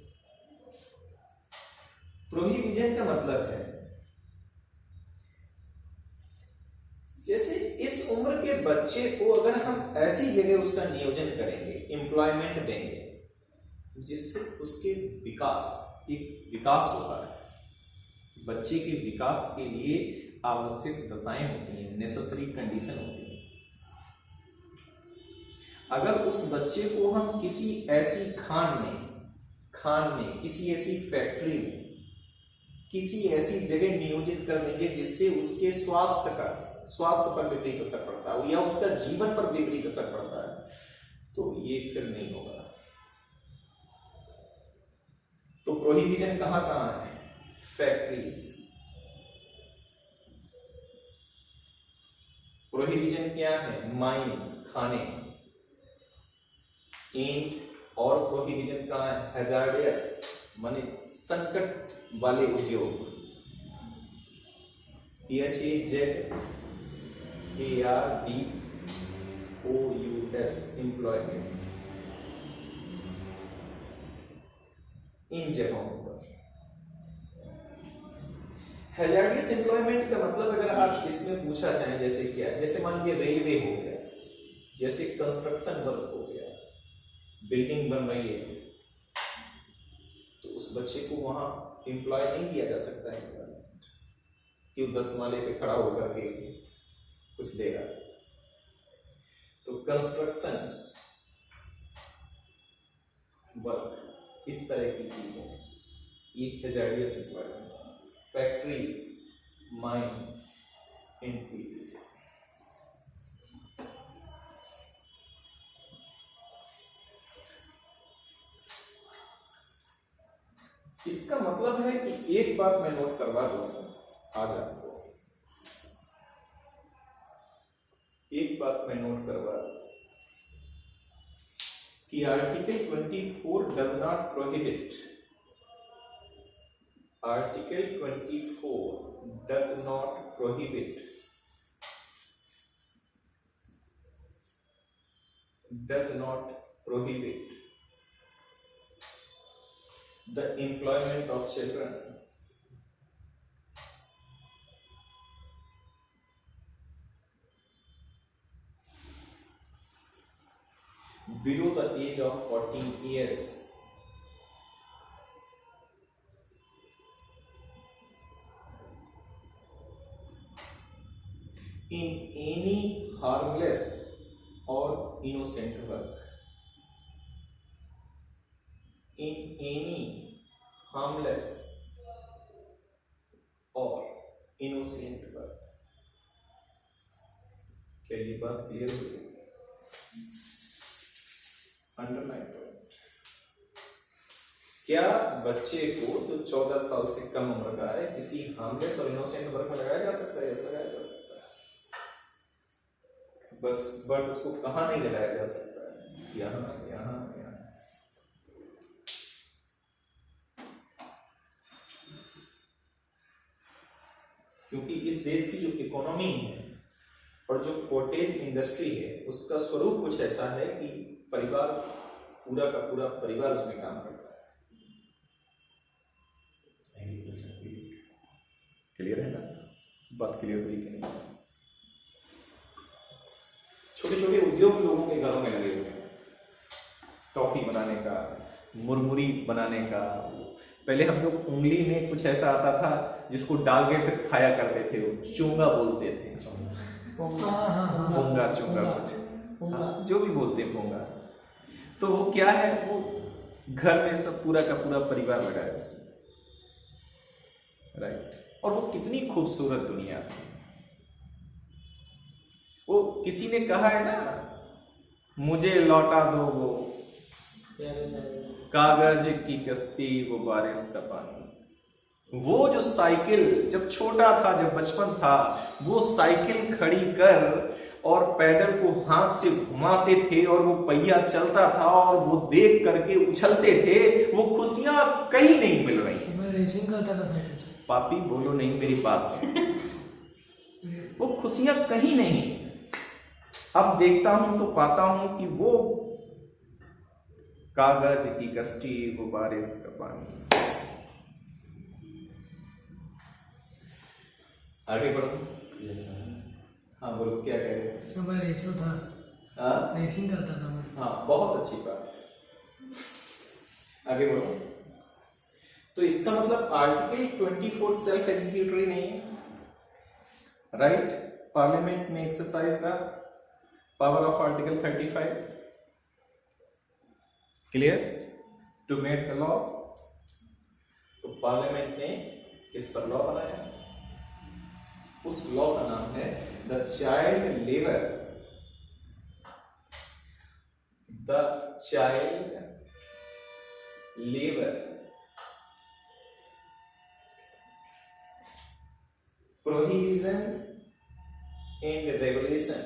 प्रोहिबिशन का मतलब है जैसे इस उम्र के बच्चे को अगर हम ऐसी जगह उसका नियोजन करेंगे, एम्प्लॉयमेंट देंगे, जिससे उसके एक विकास होता है। बच्चे के विकास के लिए आवश्यक दशाएं होती हैं, नेसेसरी कंडीशन होती है। अगर उस बच्चे को हम किसी ऐसी खान में, किसी ऐसी फैक्ट्री में, किसी ऐसी जगह नियोजित कर देंगे जिससे उसके स्वास्थ्य पर विपरीत असर पड़ता है या उसका जीवन पर विपरीत असर पड़ता है, तो ये फिर नहीं होगा। तो प्रोहिबिशन कहां कहां है? फैक्ट्रीज। प्रोहिबिशन क्या है? माइन, खाने। एंड और प्रोहिबिशन कहां है? हैजार्डियस, माने संकट वाले उद्योग। HAZARDOUS, एम्प्लॉयमेंट, इन जगहों पर। हैजार्डियस एम्प्लॉयमेंट का मतलब अगर आप इसमें पूछा चाहें जैसे क्या, जैसे मान लीजिए रेलवे हो गया, जैसे कंस्ट्रक्शन वर्क हो गया, बिल्डिंग बन रही है, तो उस बच्चे को वहां एम्प्लॉय नहीं किया जा सकता है कि वो 10 माले पे खड़ा होकर के कुछ देगा। तो कंस्ट्रक्शन वर्क इस तरह की चीजें ये हैजार्डियस एम्प्लॉयमेंट, फैक्ट्रीज, माइन, एनपीटीसी। इसका मतलब है कि एक बात मैं नोट करवा दूं आज आपको, एक बात मैं नोट करवा दूं कि article 24 does not prohibit, article 24 does not prohibit, does not prohibit the employment of children below the age of 14 years in any harmless or innocent work, in any harmless or innocent work। क्या ये बात clear हो गई? Underline point. क्या बच्चे को जो 14 साल से कम उम्र का है किसी हार्मलेस और इनोसेंट वर्क में लगाया जा सकता है? लगाया जा सकता है, बस बट उसको कहां नहीं लगाया जा सकता है? यहां यहां यहां। क्योंकि इस देश की जो इकोनॉमी है और जो कॉटेज इंडस्ट्री है उसका स्वरूप कुछ ऐसा है कि परिवार, पूरा का पूरा परिवार उसमें काम करता है। क्लियर है ना? बात क्लियर हुई कि नहीं? छोटे छोटे उद्योग लोगों के घरों में लगे हुए हैं, टॉफी बनाने का, मुरमुरी बनाने का। पहले हम लोग उंगली में कुछ ऐसा आता था जिसको डाल के फिर खाया करते थे, वो चोंगा बोलते थे, पोंगा चोंगा कुछ, हाँ, जो भी बोलते हैं पोंगा। तो वो क्या है, वो घर में सब पूरा का पूरा परिवार लगा है उसमें, राइट। और वो कितनी खूबसूरत दुनिया थी। वो किसी ने कहा है ना, मुझे लौटा दो वो कागज की कश्ती, वो बारिश का पानी। वो जो साइकिल जब छोटा था, जब बचपन था, वो साइकिल खड़ी कर और पैडल को हाथ से घुमाते थे और वो पहिया चलता था और वो देख करके उछलते थे। वो खुशियां कहीं नहीं मिल रही। मैं रेसिंग करता था साइकिल से। पापी बोलो नहीं, मेरी बात सुनो। वो खुशियां कहीं नहीं। अब देखता हूं तो पाता हूं कि वो कागज की कश्ती, वो बारिश का पानी। आगे बढ़ो। Yes sir. हाँ बोलो, क्या कह रहे हो? सर मैं रेसर था, हाँ रेसिंग करता था मैं। हाँ, बहुत अच्छी बात। आगे बढ़ो। तो इसका मतलब आर्टिकल 24 सेल्फ एग्जीक्यूटरी नहीं है, राइट। पार्लियामेंट में exercise the power of article 35, clear, to make the law. तो पार्लियामेंट ने इस पर लॉ बनाया। उस लॉ का नाम है the child labour, the child labour prohibition and regulation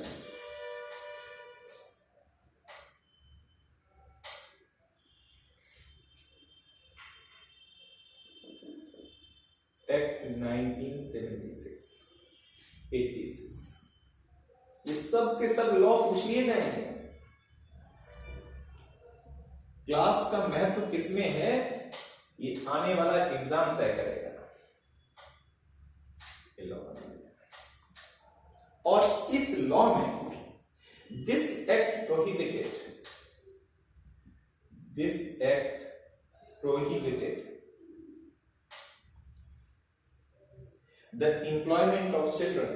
act 1976 86। ये सब के सब लॉ पूछ लिए जाएंगे। क्लास का महत्व किसमें है, ये आने वाला एग्जाम तय करेगा। और इस लॉ में this act prohibited, this act prohibited the employment of children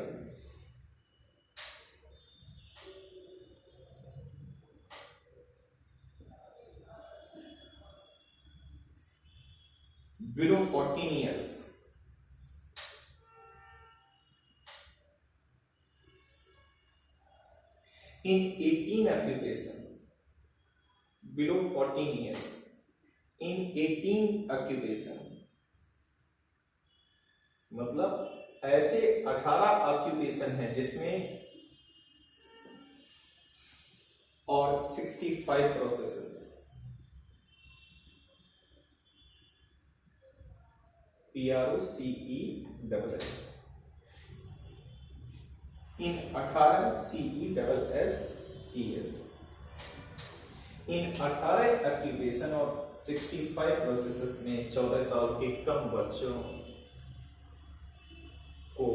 below 14 years. In 18 occupation, below 14 years. In 18 occupation, मतलब ऐसे 18 ऑक्यूपेशन है जिसमें और 65 प्रोसेसेस, PROCESS, इन 18 CESSES, इन 18 ऑक्यूपेशन और 65 प्रोसेसेस में 14 साल के कम बच्चों को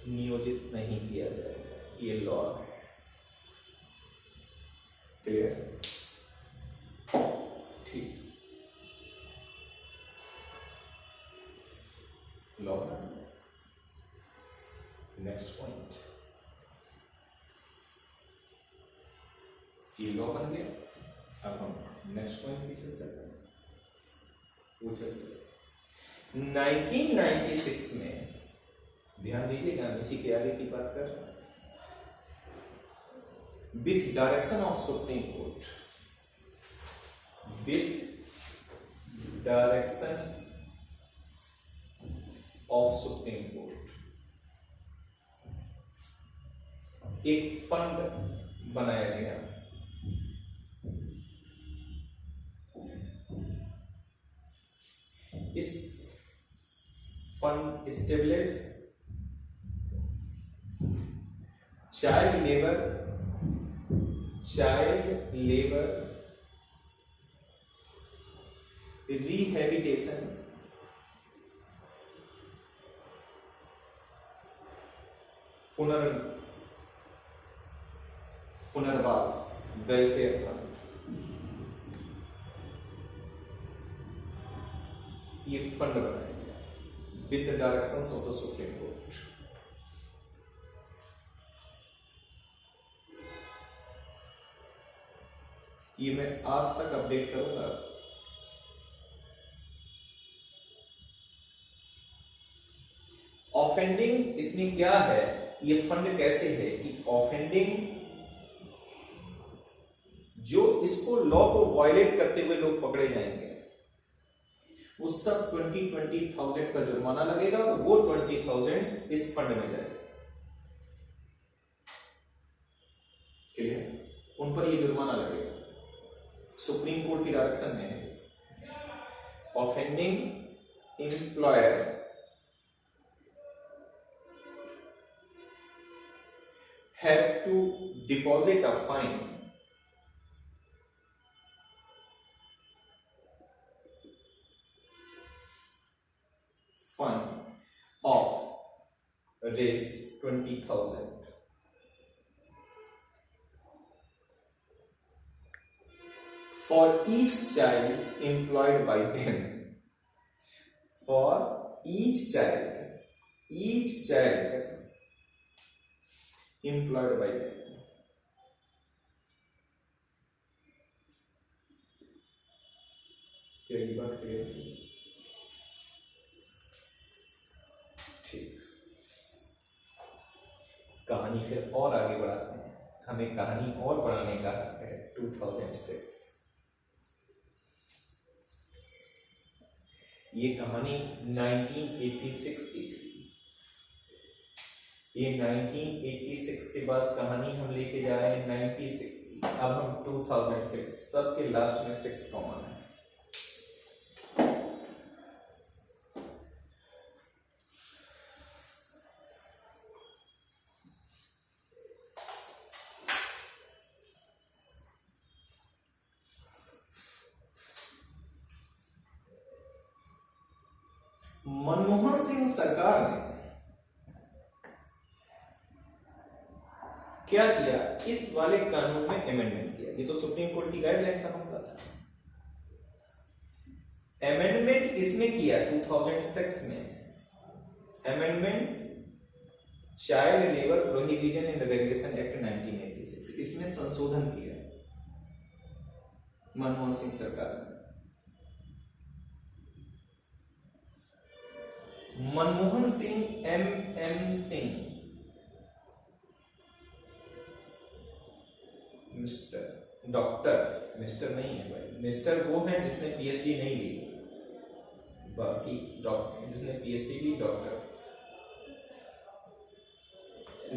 नियोजित नहीं किया जाएगा। ये लॉ है। क्लियर? ठीक, लॉ। नेक्स्ट पॉइंट, ये लॉ बन गया। अब हम नेक्स्ट पॉइंट की चर्चा करें। वो चर्चा 1996 में, ध्यान दीजिएगा, इसी के आगे की बात कर रहे हैं। With direction of supreme court, with direction of supreme court, एक फंड बनाया गया। इस fund establish child labour rehabilitation पुनर्वास वेलफेयर फंड। ये फंड बनाया गया with the directions of the supreme court. ये मैं आज तक अपडेट करूंगा। ऑफेंडिंग इसमें क्या है, ये फंड कैसे है कि ऑफेंडिंग जो इसको लॉ को वायलेट करते हुए लोग पकड़े जाएंगे, वो सब 20,000 का जुर्माना लगेगा और वो 20,000 इस फंड में जाएगा। क्लियर? उन पर ये जुर्माना लगेगा। सुप्रीम कोर्ट की डायरेक्शन में offending employer have to deposit a fine of raise 20,000 for each child employed by them. For each child employed by them. क्या ये बात क्लियर है? ठीक, कहानी फिर और आगे बढ़ाते हैं। हमें कहानी और बढ़ाने का है 2006। ये कहानी 1986 की थी। ये 1986 के बाद कहानी हम लेके जा रहे हैं 96 की। अब हम 2006, सबके लास्ट में 6 कॉमन है। मनमोहन सिंह सरकार ने क्या किया, इस वाले कानून में अमेंडमेंट किया। ये तो सुप्रीम कोर्ट की गाइडलाइन का मामला था। अमेंडमेंट किसमें किया? 2006 में amendment child labour prohibition and regulation act 1986, इसमें संशोधन किया मनमोहन सिंह सरकार ने। Manmohan Singh, MM Singh, mister doctor, mister नहीं है भाई, मिस्टर वो है जिसने PhD नहीं ली, बाकी डॉक्टर जिसने PhD ली doctor.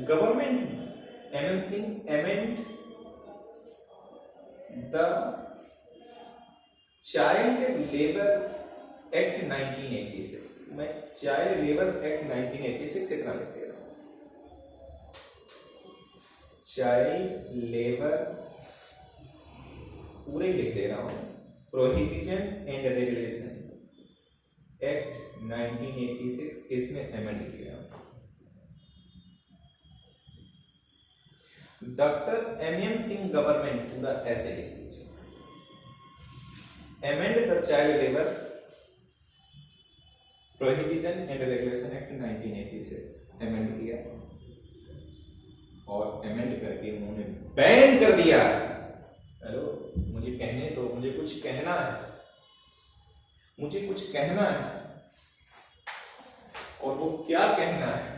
Government MM Singh amend the child labour act 1986। मैं चाइल्ड लेबर एक्ट 1986 इतना लिख दे रहा हूं, चाइल्ड लेबर पूरे लिख दे रहा हूं, प्रोहिबिशन एंड रेगुलेशन एक्ट 1986 इसमें अमेंड किया। डॉक्टर MM सिंह गवर्नमेंट पूरा ऐसे लिख लीजिए, amend the child labor prohibition and regulation act 1986 amend किया और amend करके उन्होंने बैन कर दिया। हेलो, मुझे कहने दो, मुझे कुछ कहना है, मुझे कुछ कहना है, और वो क्या कहना है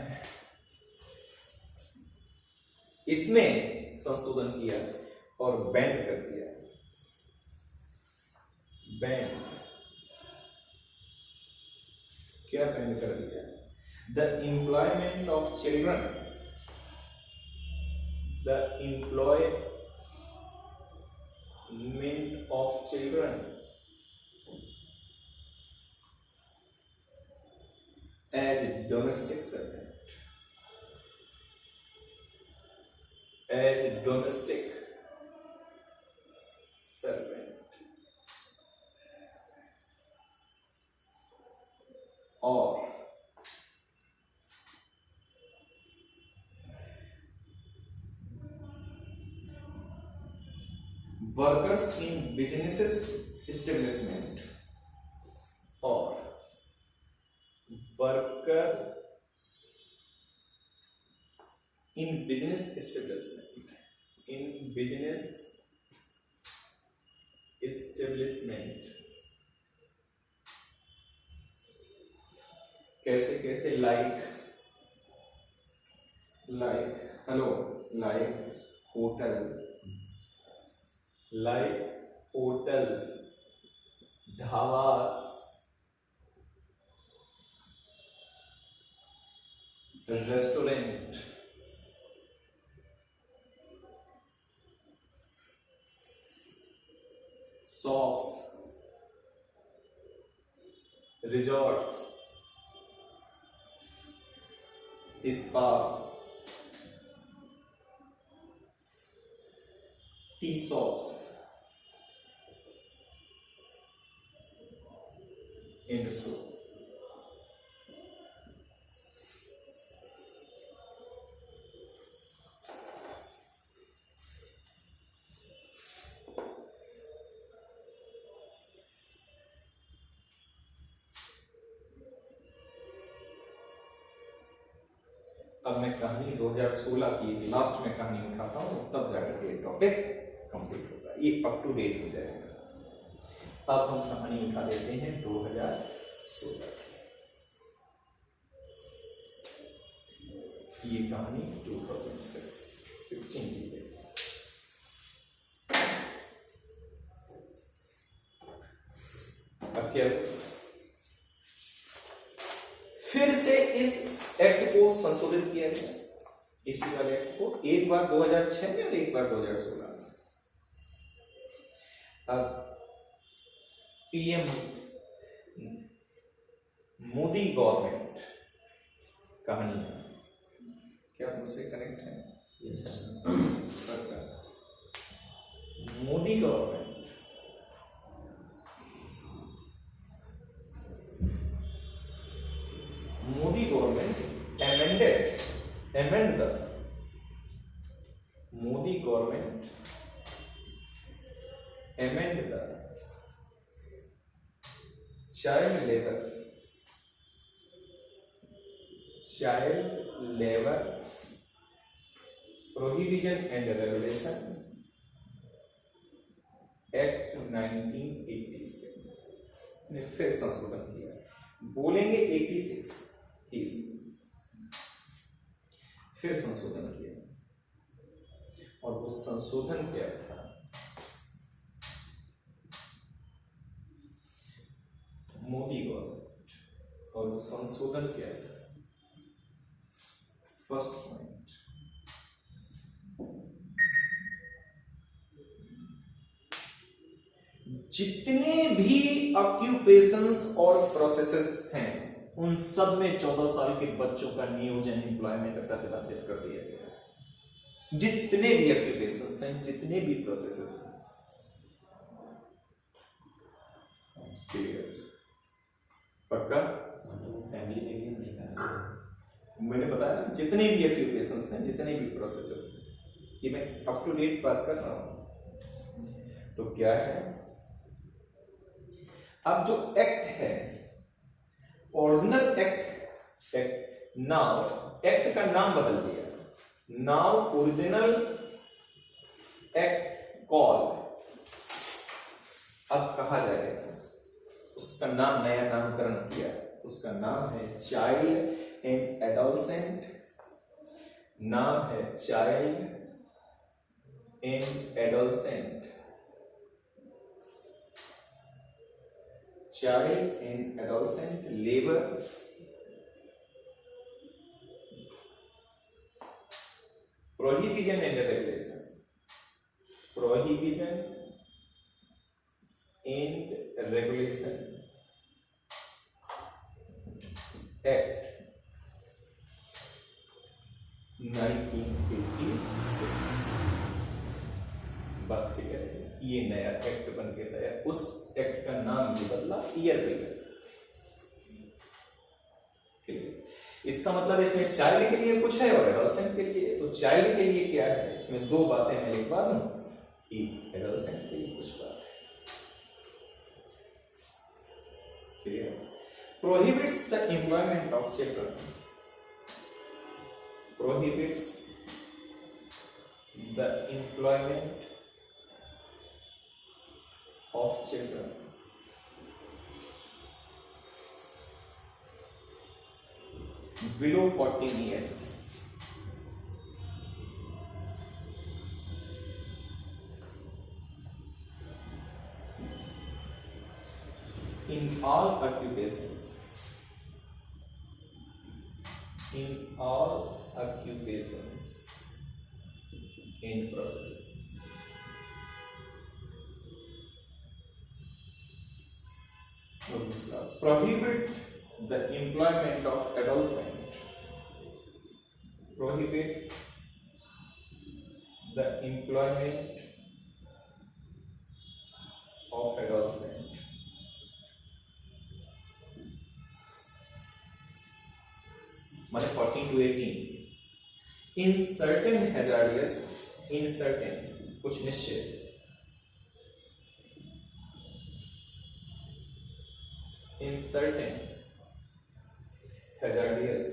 इसमें संशोधन किया और बैन कर दिया। बैन क्या बैन कर दिया? The employment of children, the employment of children as domestic servant, as domestic servant, और वर्कर्स इन बिजनेसेस एस्टेब्लिशमेंट, और worker in business establishment, in business establishment कैसे कैसे, like hello, like hotels, dhabas, restaurant, shops, resorts, spas, tea shops, and so अब मैं कहानी 2016 की last में कहानी उठाता हूँ, तब जाकर ये टॉपिक कंप्लीट होगा, ये अप टू डेट हो जाएगा। अब हम कहानी उठा लेते हैं 2016 की, ये कहानी 2016 की है। अब क्या, फिर से इस एक्ट को संशोधित किया गया, इसी वाले एक्ट को, एक बार 2006 में और एक बार 2016 में। अब PM मोदी गवर्नमेंट कहानी है, क्या मुझसे कनेक्ट है? Modi government, Modi government amend the Modi government amend the child labor prohibition and regulation Act 1986 ने फिर संशोधन किया। बोलेंगे 86 इसको फिर संशोधन किया, और वो संशोधन क्या था, मोदी गवर्नमेंट, और वो संशोधन क्या था, फर्स्ट पॉइंट, जितने भी ऑक्यूपेशंस और प्रोसेसेस हैं उन सब में 14 साल के बच्चों का नियोजन एम्प्लॉयमेंट प्रतिबंधित कर दिया गया है। जितने भी ऑक्यूपेशंस हैं, जितने भी प्रोसेसेस हैं, क्लियर, पक्का। फैमिली में भी हम नहीं कर रहे। मैंने बताया ना, जितने भी ऑक्यूपेशंस हैं, जितने भी प्रोसेसेस हैं, ये मैं अप टू डेट बात कर रहा हूं। तो क्या है, अब जो एक्ट है, ओरिजिनल एक्ट नाउ एक्ट का नाम बदल दिया, नाउ ओरिजिनल एक्ट कॉल अब कहा जाएगा, उसका नाम, नया नामकरण किया, उसका नाम है चाइल्ड एंड एडोलसेंट, नाम है child and adolescent, child and adolescent labour prohibition and regulation, prohibition and regulation act 1986 बात क्लियर है। ये नया एक्ट बन के तैयार, उस एक्ट का नाम ये बदला, ईयर पे गया। इसका मतलब इसमें चाइल्ड के लिए कुछ है और एडोलसेंट के लिए, तो चाइल्ड के लिए क्या है, इसमें दो बातें मैं लिखवा दूं कि एडोलसेंट के लिए कुछ बात है, clear. Prohibits the employment of children, prohibits the employment of children below 14 years in all occupations, in all occupations and processes. Prohibit the employment of adolescent, prohibit the employment of adolescent मतलब 14 to 18 in certain hazardous, in certain कुछ निश्चित, in certain hazardous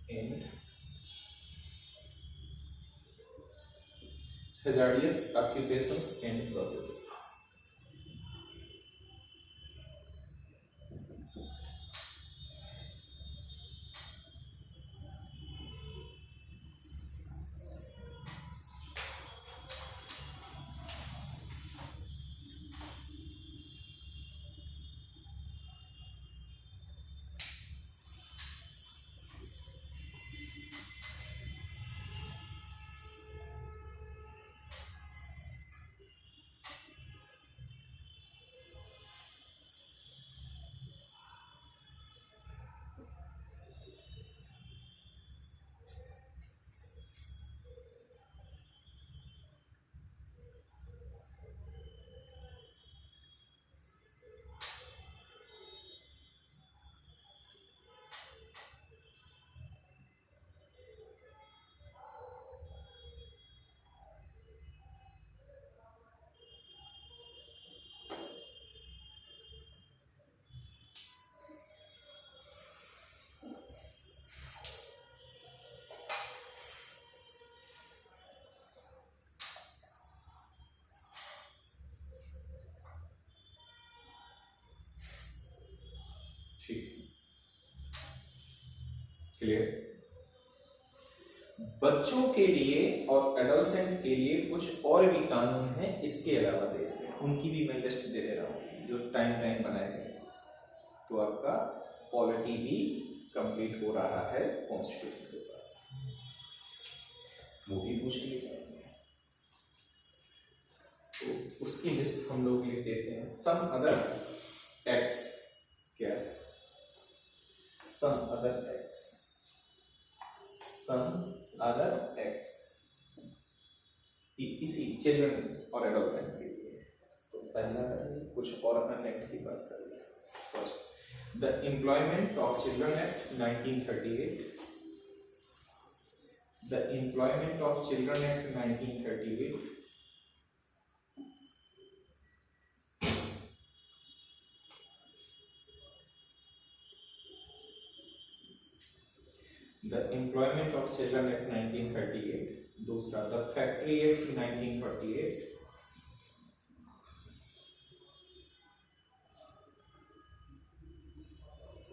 and hazardous occupations and processes. ठीक, clear. बच्चों के लिए और adolescent के लिए कुछ और भी कानून हैं इसके अलावा देश में, उनकी भी मैं लिस्ट दे दे रहा हूं जो टाइम बनाए गए, तो आपका पॉलिटी भी कंप्लीट हो रहा है कॉन्स्टिट्यूशन के साथ, वो भी पूछ लिए जाएंगे। तो उसकी लिस्ट हम लोग लिख देते हैं। सम अदर एक्ट्स, क्या है? Some other acts, some other acts, इसी चिल्ड्रन और एडोलसेंट के लिए। तो पहला कुछ और अन्य एक्ट की बात करेंगे। First, the employment of children act 1938, the employment of children act 1938, The Employment of Children Act 1938, दूसरा The Factory Act 1948,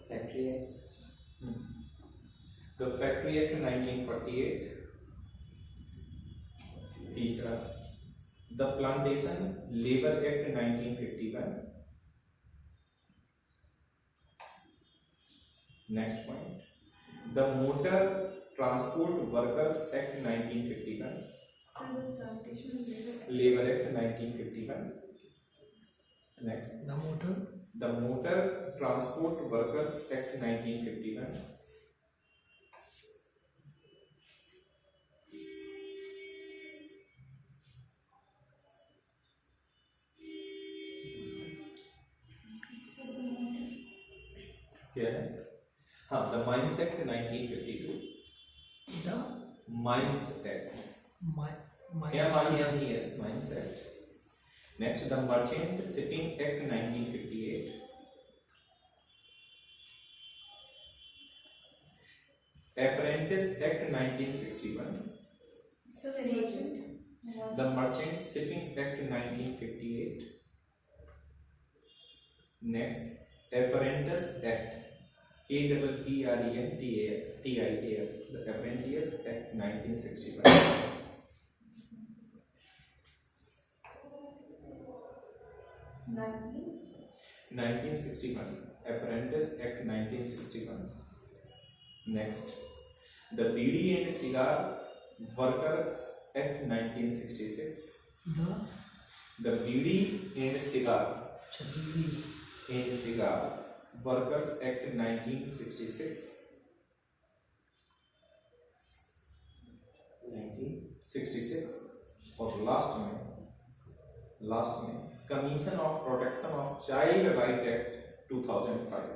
फैक्ट्री है The Factory Act 1948, तीसरा The Plantation Labor Act 1951, next point The Motor Transport Workers Act 1951, So the plantation Labor Act 1951, next The Motor Transport Workers Act 1951, क्या है? हाँ, The Mines Act 1952, The Mines Act, MINES, Mines Act. Next, the Merchant Shipping Act 1958, Apprentice Act 1961, the Merchant Shipping Act 1958. Next, Apprentice Act, APPRENTIAS, the Apprentice Act 1961. 1961, Apprentice Act 1961. Next, the Beedi and Cigar Workers Act 1966. The Beedi and Cigar Workers Act 1966. 1966. और last में commission of protection of child right act 2005.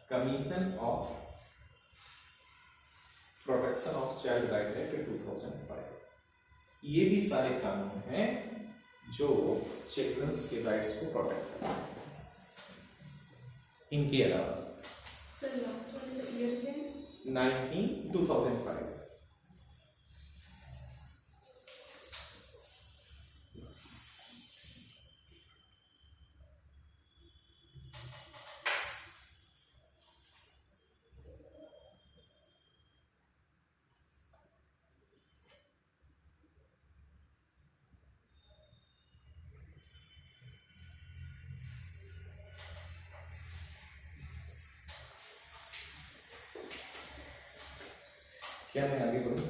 Commission of protection of child right act 2005. ये भी सारे कानून हैं जो children's के rights को प्रोटेक्ट करते हैं. इनके अलावा 2005. क्या मैं आगे बढ़ूं?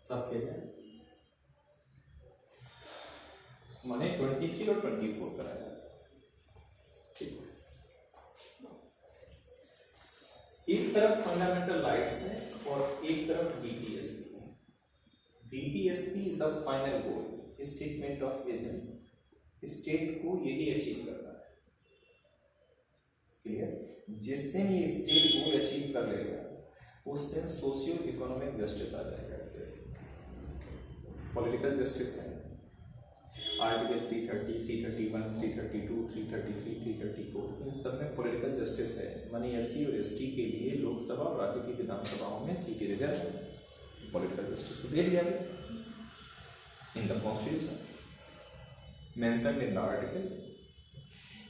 सब के जाए मैंने 23 और 24 कराया. ठीक है, एक तरफ फंडामेंटल राइट्स हैं और एक तरफ डीपीएसपी है। DPSP is the final goal, statement of vision. State को यही अचीव करना है। क्लियर? जिस दिन ये स्टेट गोल अचीव कर लेगा उस दिन सोशियो इकोनॉमिक जस्टिस आ जाएगा। इस तरह से पॉलिटिकल जस्टिस है, आर्टिकल 330, 331, 332, 333, 334, इन सब में पॉलिटिकल जस्टिस है। माने एससी और एसटी के लिए लोकसभा और राज्य की विधानसभाओं में सीटें रिजर्व है। पॉलिटिकल जस्टिस को दे दिया गया in the constitution mentioned in the article.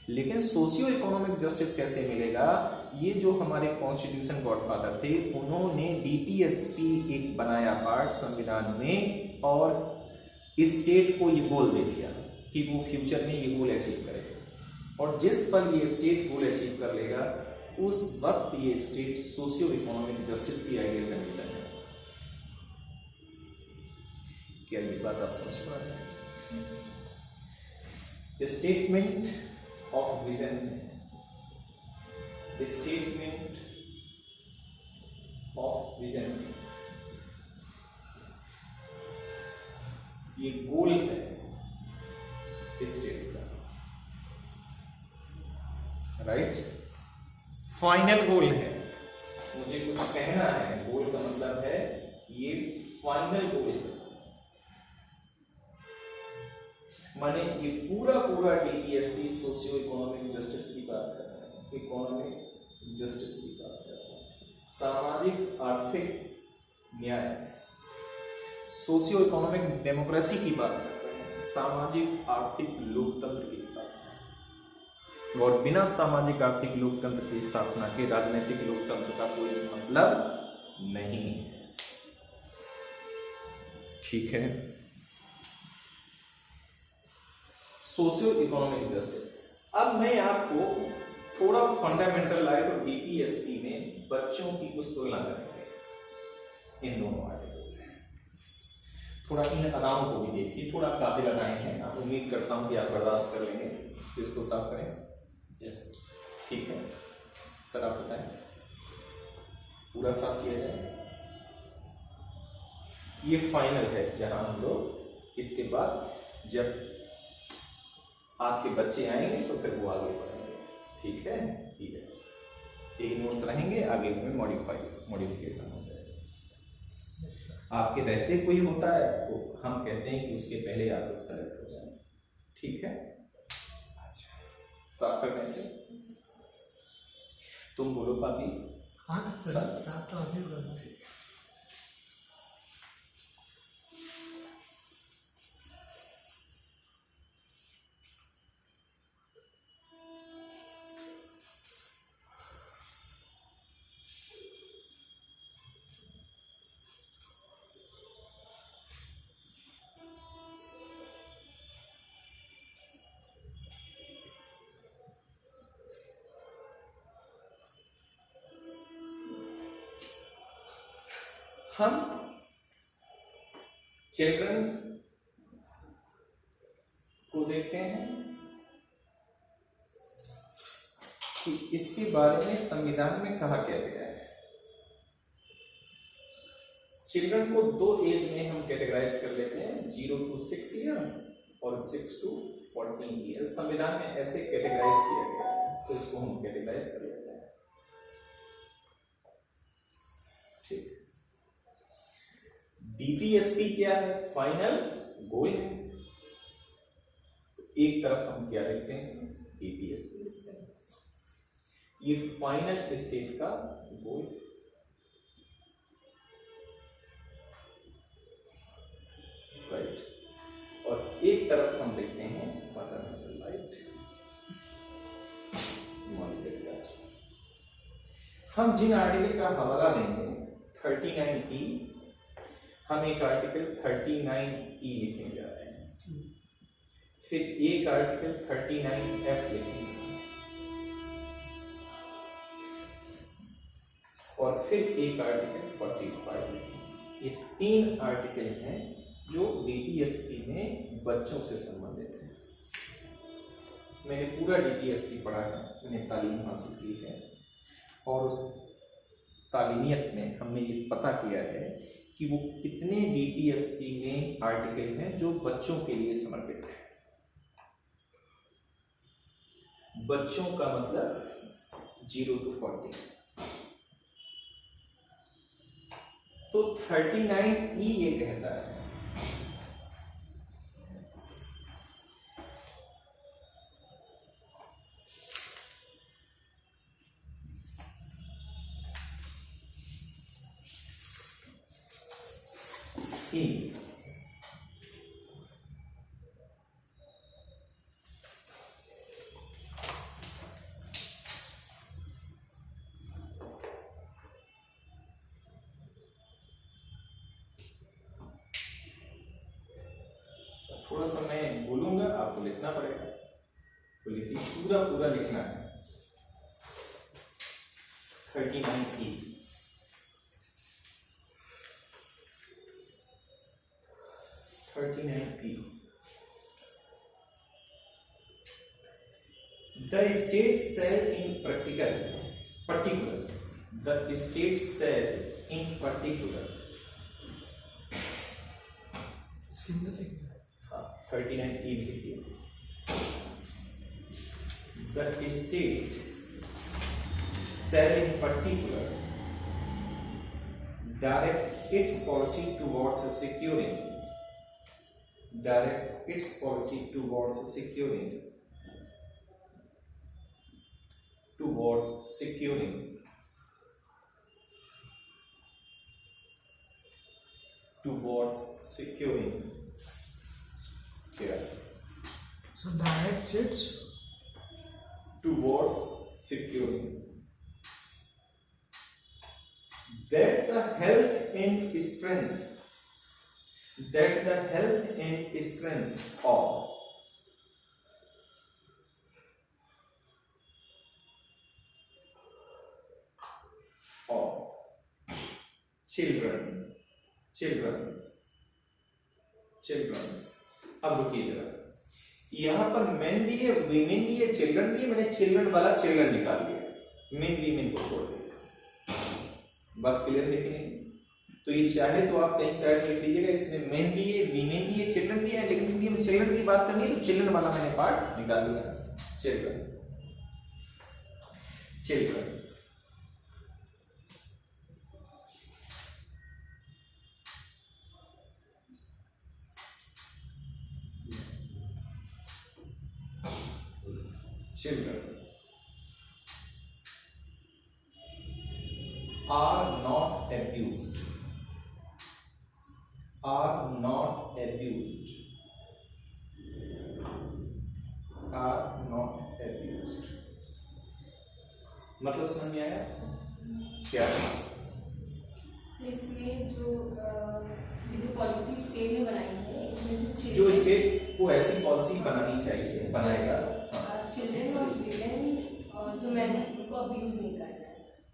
लेकिन सोशियो इकोनॉमिक जस्टिस कैसे मिलेगा? ये जो हमारे कॉन्स्टिट्यूशन गॉडफादर थे उन्होंने डीपीएसपी एक बनाया पार्ट संविधान में और स्टेट को ये गोल दे दिया कि वो फ्यूचर में ये गोल अचीव करेगा। और जिस पल ये स्टेट गोल अचीव कर लेगा उस वक्त ये स्टेट सोशियो इकोनॉमिक जस्टिस की आइडियल कंडीशन है। क्या ये बात आप समझ पा रहे हैं? Statement of vision, statement of vision ये गोल है स्टेट का, राइट? फाइनल गोल है। मुझे कुछ कहना है, गोल का मतलब है ये फाइनल गोल है। माने ये पूरा डीपीएसपी सोशियो इकोनॉमिक जस्टिस की बात कर रहा है, इकोनॉमिक जस्टिस की बात कर रहा है, सामाजिक आर्थिक न्याय, सोशियो इकोनॉमिक डेमोक्रेसी की बात कर रहे हैं, सामाजिक आर्थिक लोकतंत्र की स्थापना। और बिना सामाजिक आर्थिक लोकतंत्र की स्थापना के राजनीतिक लोकतंत्र का कोई मतलब नहीं है। ठीक है? Socio economic justice. अब मैं आपको थोड़ा फंडामेंटल राइट और डीपीएसपी में बच्चों की कुछ तुलना करेंगे इन दोनों आर्टिकल से। थोड़ा इन अदाओं को भी देखिए, थोड़ा काबिल अदाएं हैं। आप उम्मीद करता हूं कि आप बर्दाश्त कर लेंगे। तो इसको साफ करें। ठीक है सर, आप बताएं पूरा साफ किया जाए। ये फाइनल है जहां हम लोग इसके बाद जब आपके बच्चे आएंगे तो फिर वो आगे बढ़ेंगे। ठीक है? ठीक है, एक नोट्स रहेंगे, आगे में मॉडिफिकेशन हो जाएगा। आपके रहते कोई होता है तो हम कहते हैं कि उसके पहले आप लोग सेलेक्ट हो जाए। ठीक है? अच्छा, साफ करने से तुम बोलो पापी। हाँ, साफ तो आप ही करना। हम चिल्ड्रन को देखते हैं कि इसके बारे में संविधान में कहा क्या गया है। चिल्ड्रन को दो एज में हम कैटेगराइज कर लेते हैं, 0 to 6 ईयर और 6 to 14 ईयर। संविधान में ऐसे कैटेगराइज किया गया है तो इसको हम कैटेगराइज कर लेते हैं। ठीक। डीपीएसपी क्या है? फाइनल गोल है। एक तरफ हम क्या लिखते हैं? डीपीएसपी लिखते हैं। ये फाइनल स्टेट का गोल, राइट। और एक तरफ हम लिखते हैं फंडामेंटल राइट। हम जिन आर्टिकल का हवाला देंगे 39E, हम एक आर्टिकल 39E लिखने जा रहे हैं, फिर एक आर्टिकल 39F लिखेंगे और फिर एक आर्टिकल 45 लिखेंगे। ये 3 आर्टिकल हैं जो डीपीएसपी में बच्चों से संबंधित है। मैंने पूरा डीपीएसपी पढ़ा है, मैंने तालीम हासिल की है और उस तालीमियत में हमने ये पता किया है कि वो कितने डीपीएसपी में आर्टिकल हैं जो बच्चों के लिए समर्पित है। बच्चों का मतलब 0 to 40। तो 39E ये कहता है कि थोड़ा सा मैं बोलूंगा, आपको लिखना पड़ेगा, तो लिखिए, पूरा पूरा लिखना है। 39E 39E The state cell in particular, the state cell in particular, 39E में लिखिए, the state cell in particular direct its policy towards securing here So direct it's towards securing that the health and strength of children's। अब रुकिए जरा, यहां पर main भी है, women भी है, चिल्ड्रन भी है। मैंने चिल्ड्रन वाला चिल्ड्रन निकाल दिया, मेन वीमेन को छोड़ दिया। बात क्लियर है कि नहीं? तो ये चाहे तो आप कहीं साइड लिख लीजिएगा, इसमें मेन भी है, वीमेन भी है, चिल्ड्रन भी है, लेकिन क्योंकि हमें चिल्ड्रन की बात करनी है तो चिल्ड्रन वाला मैंने पार्ट निकाल दिया यहाँ से। चिल्ड्रन are not abused मतलब समझ में आया क्या? So, इसमें जो ये जो पॉलिसी स्टेट ने बनाई है, इसमें जो स्टेट को ऐसी पॉलिसी बनानी चाहिए, बनाएगा। चिल्ड्रन और विमेन और जो मैन है उनको अब्यूज नहीं करना है,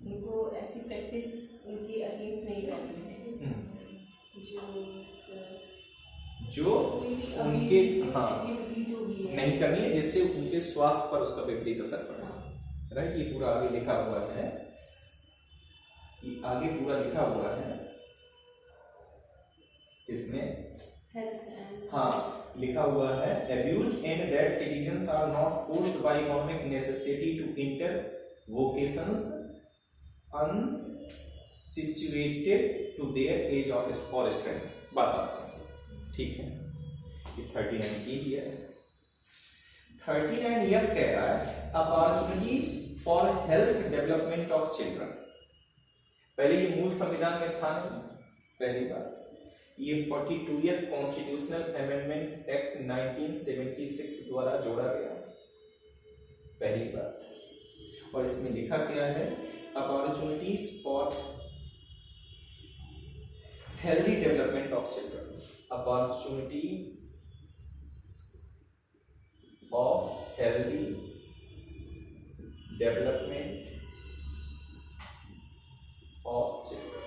उनको ऐसी प्रैक्टिस उनके अगेंस्ट नहीं करनी है जो उनके जो भी है नहीं करनी है, जिससे उनके स्वास्थ्य पर उसका विपरीत असर पड़े। राइट, ये पूरा आगे लिखा हुआ है, ये आगे पूरा लिखा हुआ है इसमें। हाँ, लिखा हुआ है abused and that citizens are not forced by economic necessity to enter vocations unsituated to their age of or strength। बात आप समझो, ठीक है? ये 39 की है। 39F कह रहा है opportunities for health development of children. पहले ये मूल संविधान में था नहीं, पहली बात। ये 42th कॉन्स्टिट्यूशनल अमेंडमेंट एक्ट 1976 द्वारा जोड़ा गया, पहली बात। और इसमें लिखा गया है opportunities for healthy development of children, opportunity of healthy development of children।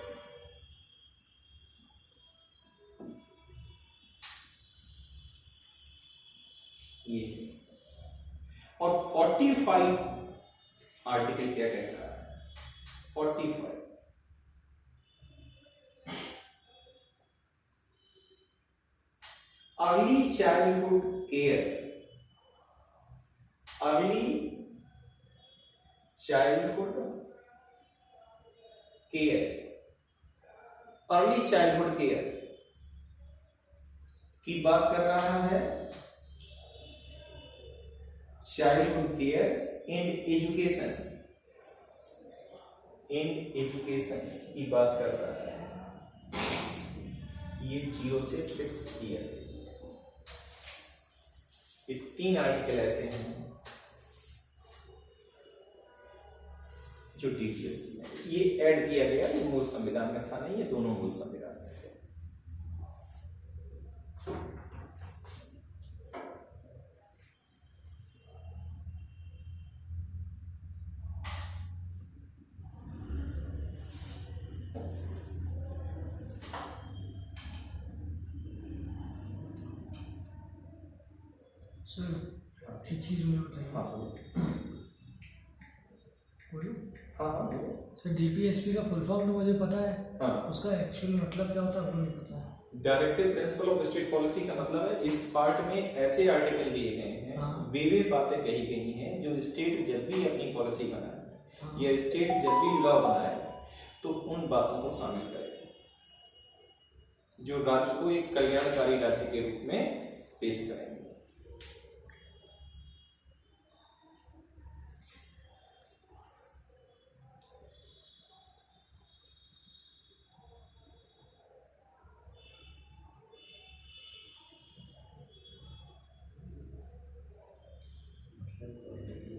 ये और 45 आर्टिकल क्या कहता है? 45 early childhood care, early childhood care, early childhood care की बात कर रहा है, childhood care and education, in education की बात कर रहा है। ये 0 से 6 ईयर, ये 3 आर्टिकल ऐसे हैं जो डीटीएस में ये ऐड किया गया, ये मूल संविधान में था नहीं, ये दोनों मूल संविधान में थे। सर एक चीज मुझे बताइए। हाँ बोलो। हाँ सर डीपीएसपी का फुल फॉर्म तो मुझे पता है, हाँ। उसका एक्चुअल मतलब क्या होता है वो नहीं पता है। Directive principle of state policy का मतलब है इस पार्ट में ऐसे आर्टिकल दिए गए हैं, हाँ। वे बातें कही गई हैं जो स्टेट जब भी अपनी पॉलिसी बनाए, हाँ। या स्टेट जब भी लॉ बनाए तो उन बातों को शामिल करे, जो राज्य को एक कल्याणकारी राज्य के रूप में पेश करेंगे।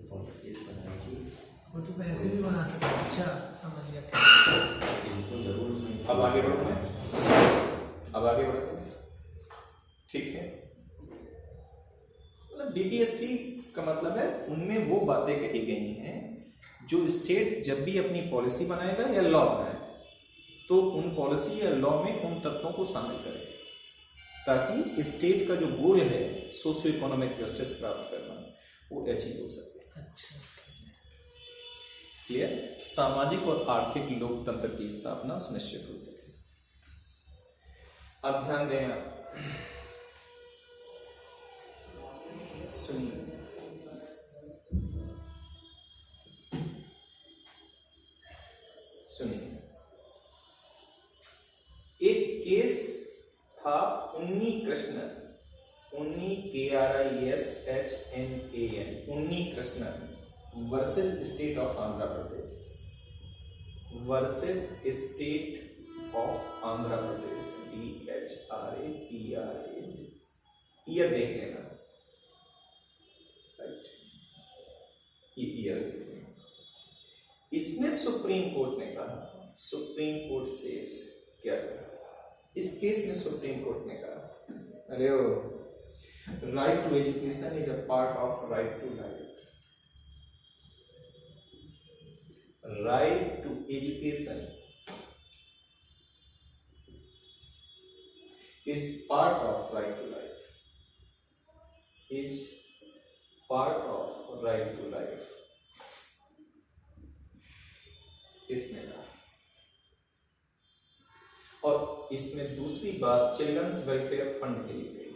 पॉलिसीज बनाएगी वो तो ऐसे भी बना सकते हैं। अच्छा समझ गया। इनको जरूर उसमें अब आगे बढ़ो मैं, अब आगे बढ़ो, ठीक है। मतलब डीपीएसपी का मतलब है उनमें वो बातें कही गई हैं जो स्टेट जब भी अपनी पॉलिसी बनाएगा या लॉ बनाए तो उन पॉलिसी या लॉ में उन तत्वों को शामिल करे, ताकि स्टेट का जो गोल है सोशियो इकोनॉमिक जस्टिस प्राप्त करना वो अचीव हो सके। अच्छा क्लियर? सामाजिक और आर्थिक लोकतंत्र की स्थापना सुनिश्चित हो सके। अब ध्यान देना, सुनिए, सुनिए, एक केस था उन्नी कृष्णन, उन्नी KRISHNAN, उन्नी Krishnan versus state of Andhra Pradesh, versus state of Andhra Pradesh, DHRAPRA, year देख लेना, राइट, ये ईयर देख लेना। इसमें सुप्रीम कोर्ट ने कहा, सुप्रीम कोर्ट से क्या कहा इस केस में? सुप्रीम कोर्ट ने कहा, अरे ओ, right to education is a part of right to life, right to education is part of right to life, is part of right to life, इसमें कहा। और इसमें दूसरी बात चिल्ड्रंस वेलफेयर फंड के लिए गई,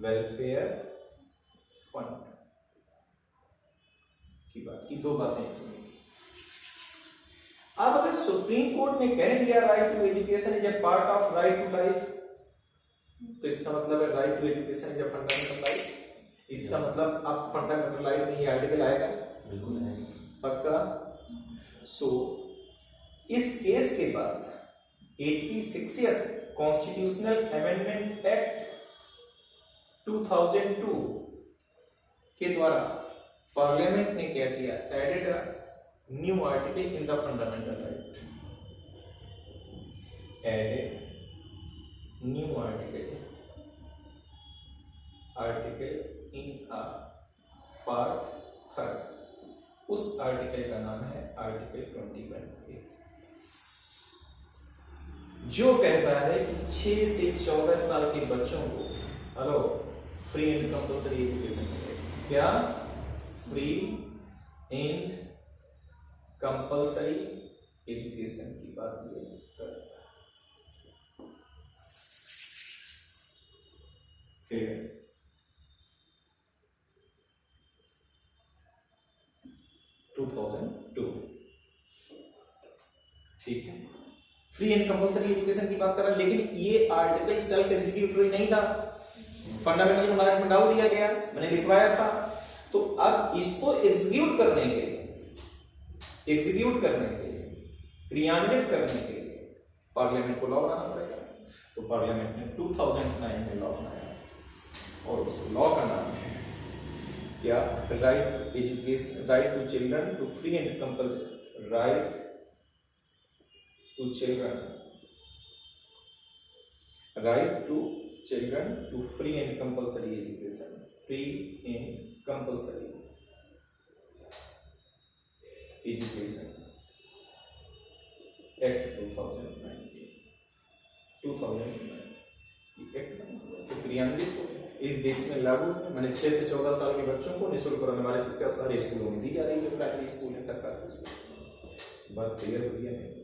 वेलफेयर फंड की बात की, दो बातें इसमें की। अब अगर सुप्रीम कोर्ट ने कह दिया right to education is a part of right to life, तो इसका मतलब है right to education is a fundamental right. इसका मतलब अब फंडामेंटल राइट में ये आर्टिकल आएगा, बिल्कुल है। पक्का। सो इस केस के बाद 86 कॉन्स्टिट्यूशनल अमेंडमेंट एक्ट 2002 के द्वारा पार्लियामेंट ने क्या किया? Added a new article in the fundamental right, added new article in a part 3rd। उस आर्टिकल का नाम है आर्टिकल 21A, जो कहता है कि 6 से 14 साल के बच्चों को hello free and compulsory education मिलेगा। क्या? फ्री एंड कंपल्सरी एजुकेशन की बात ये करता है। क्लियर? ठीक है, फ्री एंड कंपल्सरी एजुकेशन की बात कर रहा है, लेकिन ये आर्टिकल सेल्फ एग्जीक्यूटरी नहीं था, फंडामेंटल राइट में डाल दिया गया, मैंने लिखवाया था। तो अब इसको एग्जीक्यूट करने के लिए, क्रियान्वित करने के लिए पार्लियामेंट को लॉ बनाना पड़ेगा। तो पार्लियामेंट ने 2009 में लॉ बनाया और उस लॉ का नाम है क्या? Right education, right to children to free and compulsory, right to children, right to children to free and compulsory education, free and compulsory education Act 2019 act तो क्रियान्वित हो गया, इस देश में लागू है। मैंने 6 से 14 साल के बच्चों को निःशुल्क और हमारे शिक्षा सारे स्कूलों में दी जा रही है, प्राइमरी स्कूल है, सरकारी स्कूल। बात क्लियर हो गया नहीं?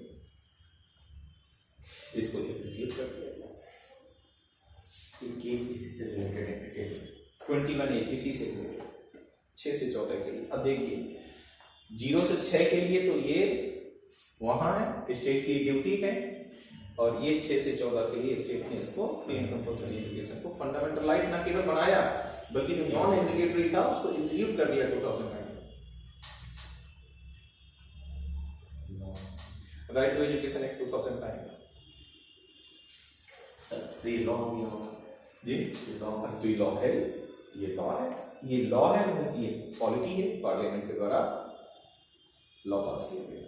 इसको एग्जीक्यूट कर दिया गया। ये केस इसी से रिलेटेड है, केसेस 21A इसी से रिलेटेड 6 से 14 के लिए। अब देखिए 0 से 6 के लिए तो ये वहां है, स्टेट की ड्यूटी है, और ये 6 से 14 के लिए स्टेट ने इसको फ्री एंड कंपल्सरी एजुकेशन को फंडामेंटल राइट ना केवल बनाया बल्कि जो नॉन एग्जीक्यूटरी था उसको एग्जीक्यूट कर दिया 2009। Right to education act 2009 sir, तो ये लॉ हो गया जी, लॉ तो ये लॉ है, ये लॉ है, ये लॉ है मींस ये पॉलिटी है, पार्लियामेंट के द्वारा लॉ पास किया गया।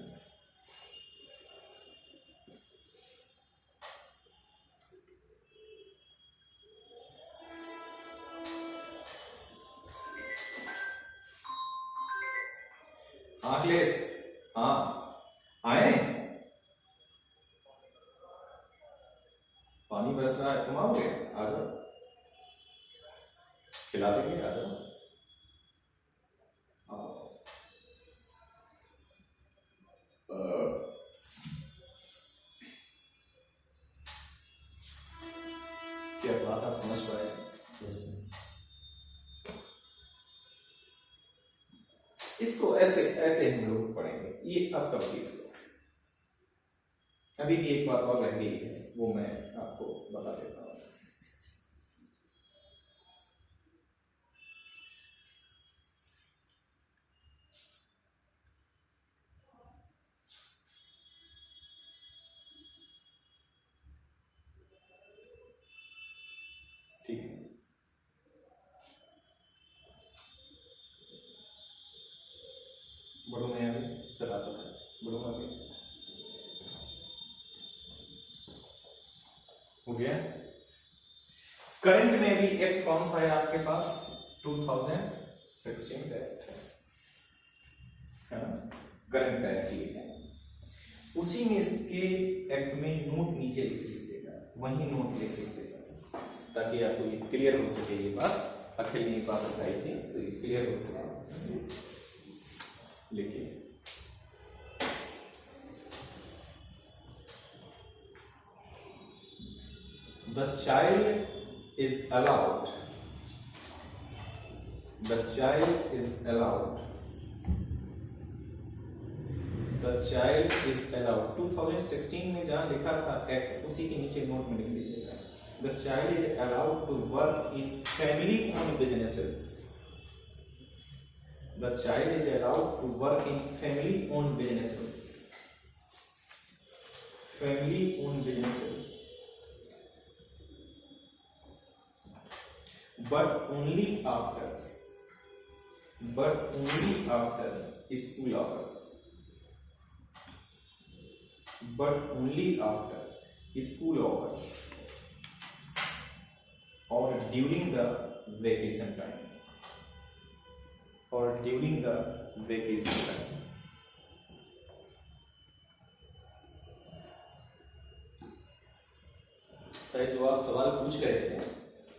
अखिलेश, हाँ आए, पानी बरस रहा है, तुम आओगे? आ जाओ, खिला देंगे, आ जाओ। क्या बात आप समझ पाए? इसको ऐसे ऐसे हम लोग पढ़ेंगे, ये अब कंप्लीट हो। अभी भी एक बात और रह गई है, वो मैं आपको बता देता हूं। ठीक है, बड़ों में अभी सर आता था, बड़ों में अभी हो गया। करंट में भी एक्ट कौन सा है आपके पास? 2016 का एक्ट है ना, करंट का एक्ट ये है। उसी में इसके एक्ट में नोट नीचे लिख लीजिएगा, वही नोट लिख लीजिएगा ताकि आपको ये क्लियर हो सके। ये बात अखिल ने बात बताई थी तो ये क्लियर हो सके। लिखिए, the child is allowed, the child is allowed, the child is allowed 2016 में जहां लिखा था एक्ट, उसी के नीचे नोट में लिख लीजिएगा, the child is allowed to work in family owned businesses, the child is allowed to work in family owned businesses, family owned businesses, but only after school hours, but only after school hours or during the vacation time, or during the vacation time. शायद जो आप सवाल पूछ रहे थे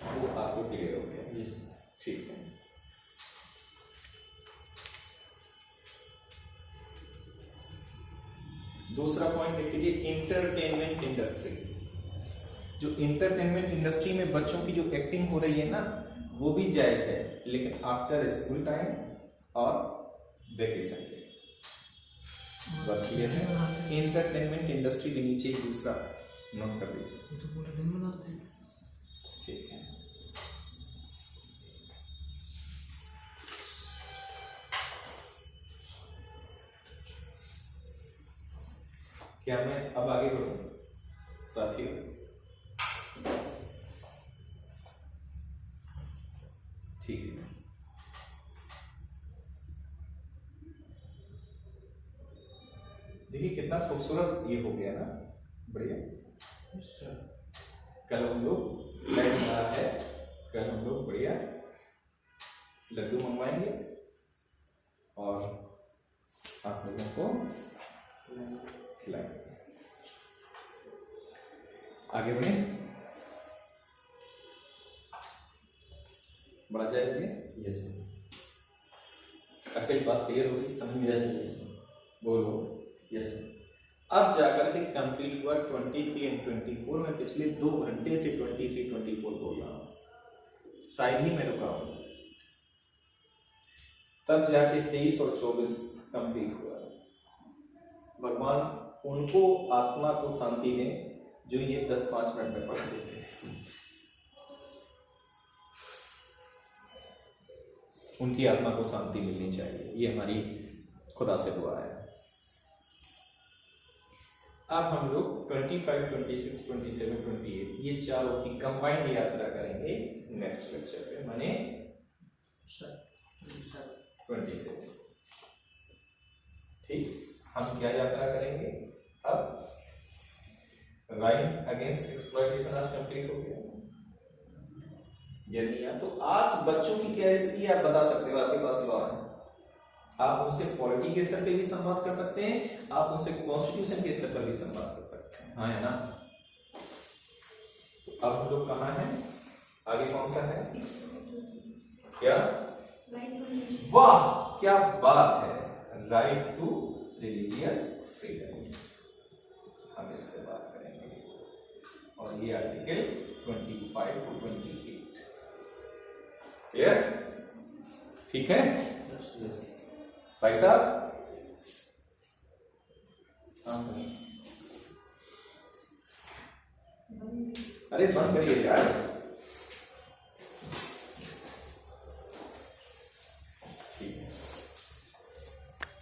वो आपको clear हो गया? यस, ठीक है। दूसरा पॉइंट लिख लीजिए, इंटरटेनमेंट इंडस्ट्री। जो इंटरटेनमेंट इंडस्ट्री में बच्चों की जो एक्टिंग हो रही है ना, वो भी जायज है, लेकिन आफ्टर स्कूल टाइम और वेकेशन पे। बात क्लियर है? इंटरटेनमेंट इंडस्ट्री के नीचे ही दूसरा नोट कर लीजिए। ये तो पूरे दिन बनाते हैं। ठीक है। क्या मैं अब आगे बढ़ूं साथियों? ठीक है। देखिए कितना खूबसूरत ये हो गया ना, बढ़िया। कल हम लोग प्लान बना है, कल हम लोग बढ़िया लड्डू मंगवाएंगे और आप लोगों को खिलाएंगे। आगे बढ़े, बढ़ा जाएगा। यस अकेली बात क्लियर होगी, समझ में? यस यस बोलो। यस अब जाकर के कंप्लीट हुआ 23 एंड 24। मैं पिछले 2 घंटे से 23 24 बोल रहा हूं, साइड ही में रुका हूं, तब जाके 23 और 24 कंप्लीट हुआ। भगवान उनको आत्मा को शांति दें जो ये 10-5 मिनट में पढ़ देते हैं। उनकी आत्मा को शांति मिलनी चाहिए, ये हमारी खुदा से दुआ है। अब हम लोग 25, 26, 27, 28 ये चारों की कंबाइंड यात्रा करेंगे नेक्स्ट लेक्चर पे, माने 27। ठीक, हम क्या यात्रा करेंगे अब? राइट अगेंस्ट एक्सप्लॉयटेशन आज कंप्लीट हो गया जर्निया। तो आज बच्चों की क्या स्थिति है आप बता सकते हो? आपके पास लॉ है, आप उनसे पॉलिटी के स्तर पे भी संवाद कर सकते हैं, आप उनसे कॉन्स्टिट्यूशन के स्तर पर भी संवाद कर सकते हैं, हाँ है ना? तो अब हम लोग कहाँ हैं? आगे कौन सा है? क्या? वाह क्या बात है, राइट टू रिलीजियस फ्रीडम, हम इस पर बात करेंगे। और ये आर्टिकल 25 to 28 क्लियर? ठीक है यस भाई साहब? हाँ अरे बंद करिए यार। ठीक है।